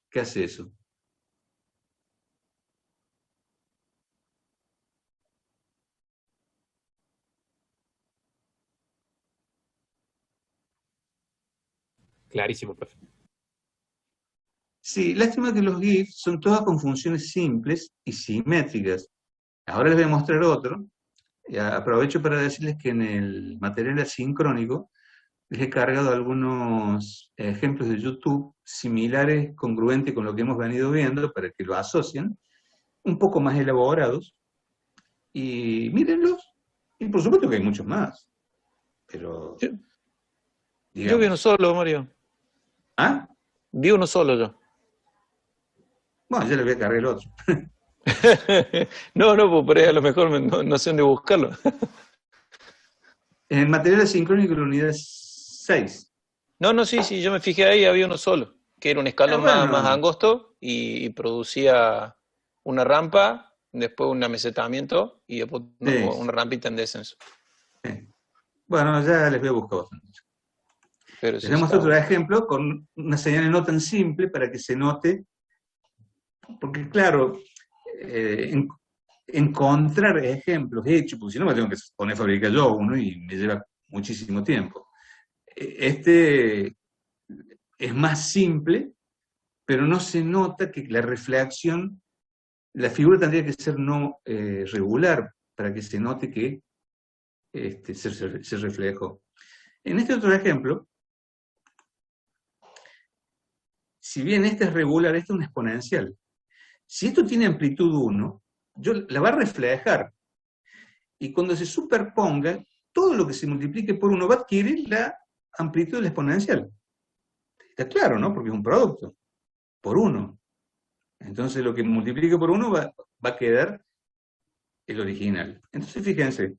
que hace eso. Clarísimo, profe. Sí, lástima que los GIFs son todas con funciones simples y simétricas. Ahora les voy a mostrar otro. Aprovecho para decirles que en el material asincrónico les he cargado algunos ejemplos de YouTube similares, congruentes con lo que hemos venido viendo, para que lo asocien, un poco más elaborados, y mírenlos. Y por supuesto que hay muchos más. Pero... Yo vi uno solo, Mario. ¿Ah? Vi uno solo yo. Bueno, ya le voy a cargar el otro. No, pues por ahí a lo mejor no sé dónde buscarlo. En el material asincrónico, la unidad 6. No, sí, yo me fijé ahí, había uno solo, que era un escalón más angosto y producía una rampa, después un amesetamiento y después una rampita en descenso. Sí. Bueno, ya les voy a buscar bastante. Pero sí, tenemos otro ejemplo con una señal no tan simple para que se note, porque claro, encontrar ejemplos hechos, porque si no me tengo que poner a fabricar yo uno y me lleva muchísimo tiempo. Este es más simple, pero no se nota que la reflexión la figura tendría que ser no regular para que se note que se reflejó. En este otro ejemplo, si bien este es regular, este es una exponencial. Si esto tiene amplitud 1, la va a reflejar. Y cuando se superponga, todo lo que se multiplique por 1 va a adquirir la amplitud de la exponencial. Está claro, ¿no? Porque es un producto. Por 1. Entonces lo que multiplique por 1 va a quedar el original. Entonces fíjense.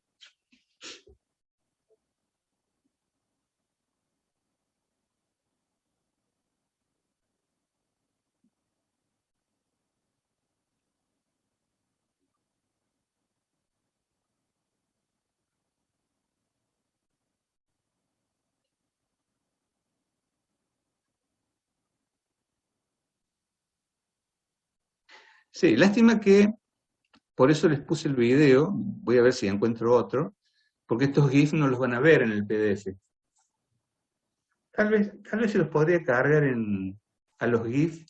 Sí, lástima que por eso les puse el video, voy a ver si encuentro otro, porque estos GIFs no los van a ver en el PDF. Tal vez se los podría cargar a los GIFs.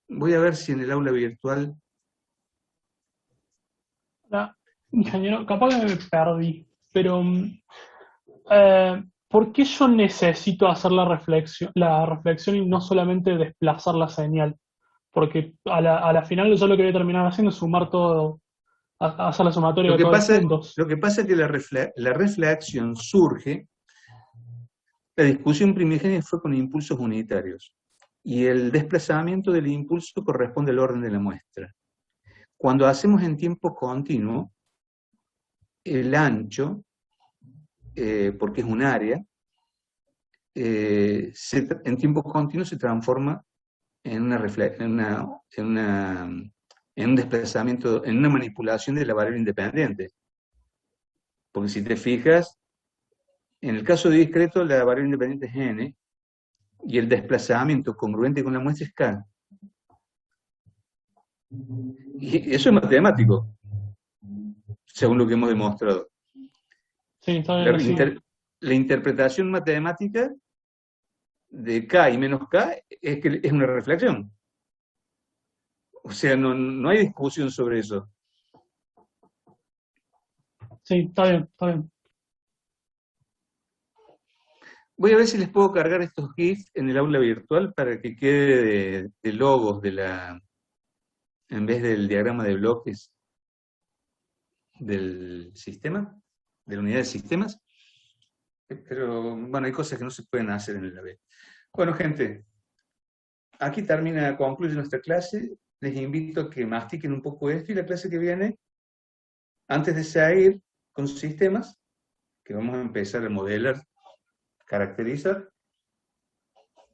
Voy a ver si en el aula virtual... Ingeniero, capaz que me perdí, pero ¿por qué yo necesito hacer la reflexión y no solamente desplazar la señal? Porque a la final yo lo que voy a terminar haciendo es sumar todo, hacer la sumatoria de todos los puntos. Lo que pasa es que la reflexión surge, la discusión primigenia fue con impulsos unitarios, y el desplazamiento del impulso corresponde al orden de la muestra. Cuando hacemos en tiempo continuo, el ancho, porque es un área, en tiempo continuo se transforma en un desplazamiento, en una manipulación de la variable independiente. Porque si te fijas, en el caso discreto la variable independiente es n, y el desplazamiento congruente con la muestra es k. Y eso es matemático, según lo que hemos demostrado. Sí, está bien, la interpretación matemática de K y menos K es que es una reflexión. O sea, no hay discusión sobre eso. Sí, está bien, está bien. Voy a ver si les puedo cargar estos GIFs en el aula virtual para que quede de logos en vez del diagrama de bloques del sistema, de la unidad de sistemas. Pero, bueno, hay cosas que no se pueden hacer en el AB. Bueno, gente, aquí concluye nuestra clase. Les invito a que mastiquen un poco esto, y la clase que viene, antes de seguir con sistemas, que vamos a empezar a modelar, caracterizar,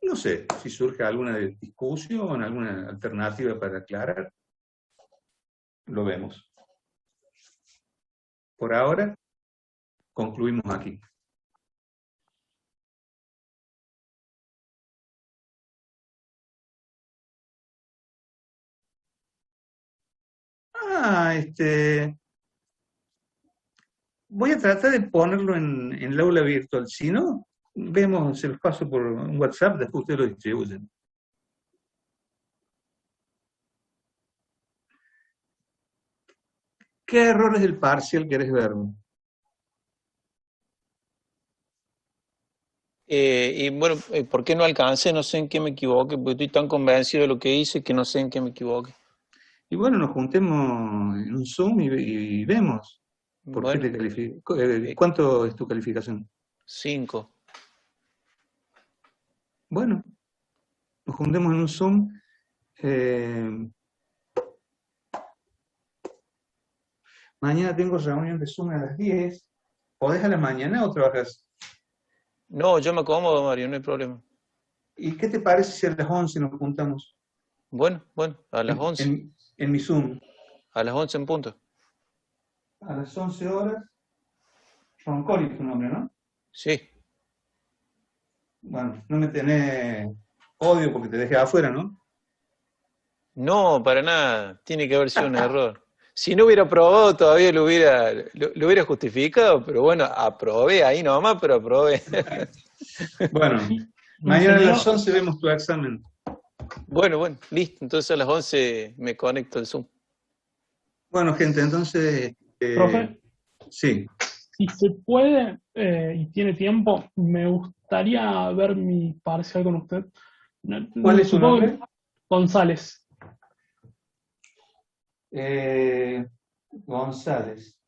no sé si surge alguna discusión, alguna alternativa para aclarar, lo vemos. Por ahora, concluimos aquí. Voy a tratar de ponerlo en el aula virtual. Si no, vemos, se los paso por un WhatsApp, después ustedes lo distribuyen. ¿Qué errores del parcial querés ver? Y bueno, ¿por qué no alcancé? No sé en qué me equivoqué, porque estoy tan convencido de lo que hice que no sé en qué me equivoqué. Y bueno, nos juntemos en un Zoom y vemos. ¿Por qué te califico? ¿Cuánto es tu calificación? 5. Bueno, nos juntemos en un Zoom. Mañana tengo reunión de Zoom a las 10. ¿Podés a la mañana o trabajas? No, yo me acomodo, Mario, no hay problema. ¿Y qué te parece si a las 11 nos juntamos? Bueno, a las 11. En mi Zoom. A las 11 en punto. A las 11 horas. Roncoli es tu nombre, ¿no? Sí. Bueno, no me tenés odio porque te dejé afuera, ¿no? No, para nada. Tiene que haber sido un error. Si no hubiera probado, todavía lo hubiera justificado, pero bueno, aprobé ahí nomás, pero aprobé. Bueno, mañana a las 11 vemos tu examen. Bueno, listo. Entonces a las 11 me conecto al Zoom. Bueno, gente, entonces... Profe, sí. si se puede y tiene tiempo, me gustaría ver mi parcial con usted. ¿Cuál es su Supongo nombre? González. González.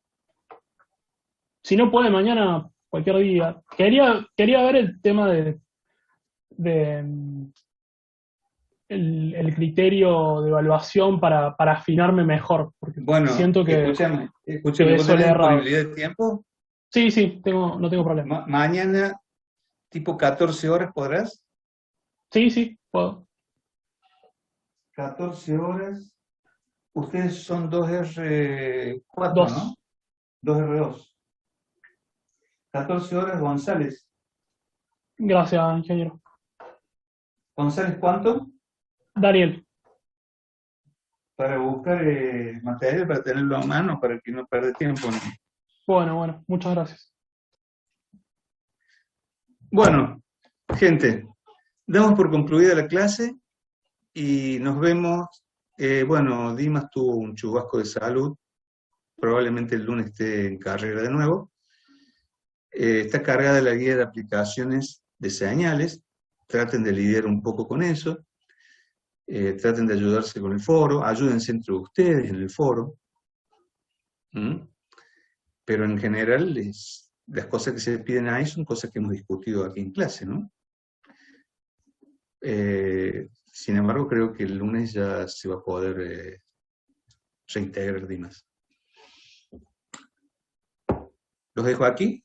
Si no puede, mañana, cualquier día. Quería ver el tema de el criterio de evaluación para afinarme mejor, porque Bueno, siento que escúchame, que ¿vos eso le tenés he errado. disponibilidad de tiempo? Sí, no tengo problema. Mañana, tipo 14 horas, ¿podrás? Sí, puedo. 14 horas. Ustedes son 2R4, Dos. ¿no? 2R2. 14 horas, González. Gracias, ingeniero. ¿González cuánto? Daniel. Para buscar material, para tenerlo a mano, para que no pierda tiempo, ¿no? Bueno, muchas gracias. Bueno, gente, damos por concluida la clase y nos vemos. Bueno, Dimas tuvo un chubasco de salud, probablemente el lunes esté en carrera de nuevo. Está cargada la guía de aplicaciones de señales, traten de lidiar un poco con eso, traten de ayudarse con el foro, ayúdense entre ustedes en el foro. Pero en general las cosas que se piden ahí son cosas que hemos discutido aquí en clase, ¿no? Sin embargo, creo que el lunes ya se va a poder reintegrar Dimas. Los dejo aquí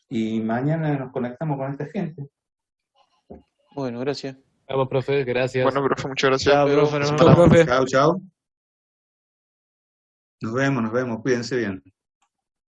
y mañana nos conectamos con esta gente. Bueno, gracias. Vamos, profe, gracias. Bueno, profe, muchas gracias. Chao, profe, nos Chao, vemos. profe. Chao, chao. Nos vemos, cuídense bien.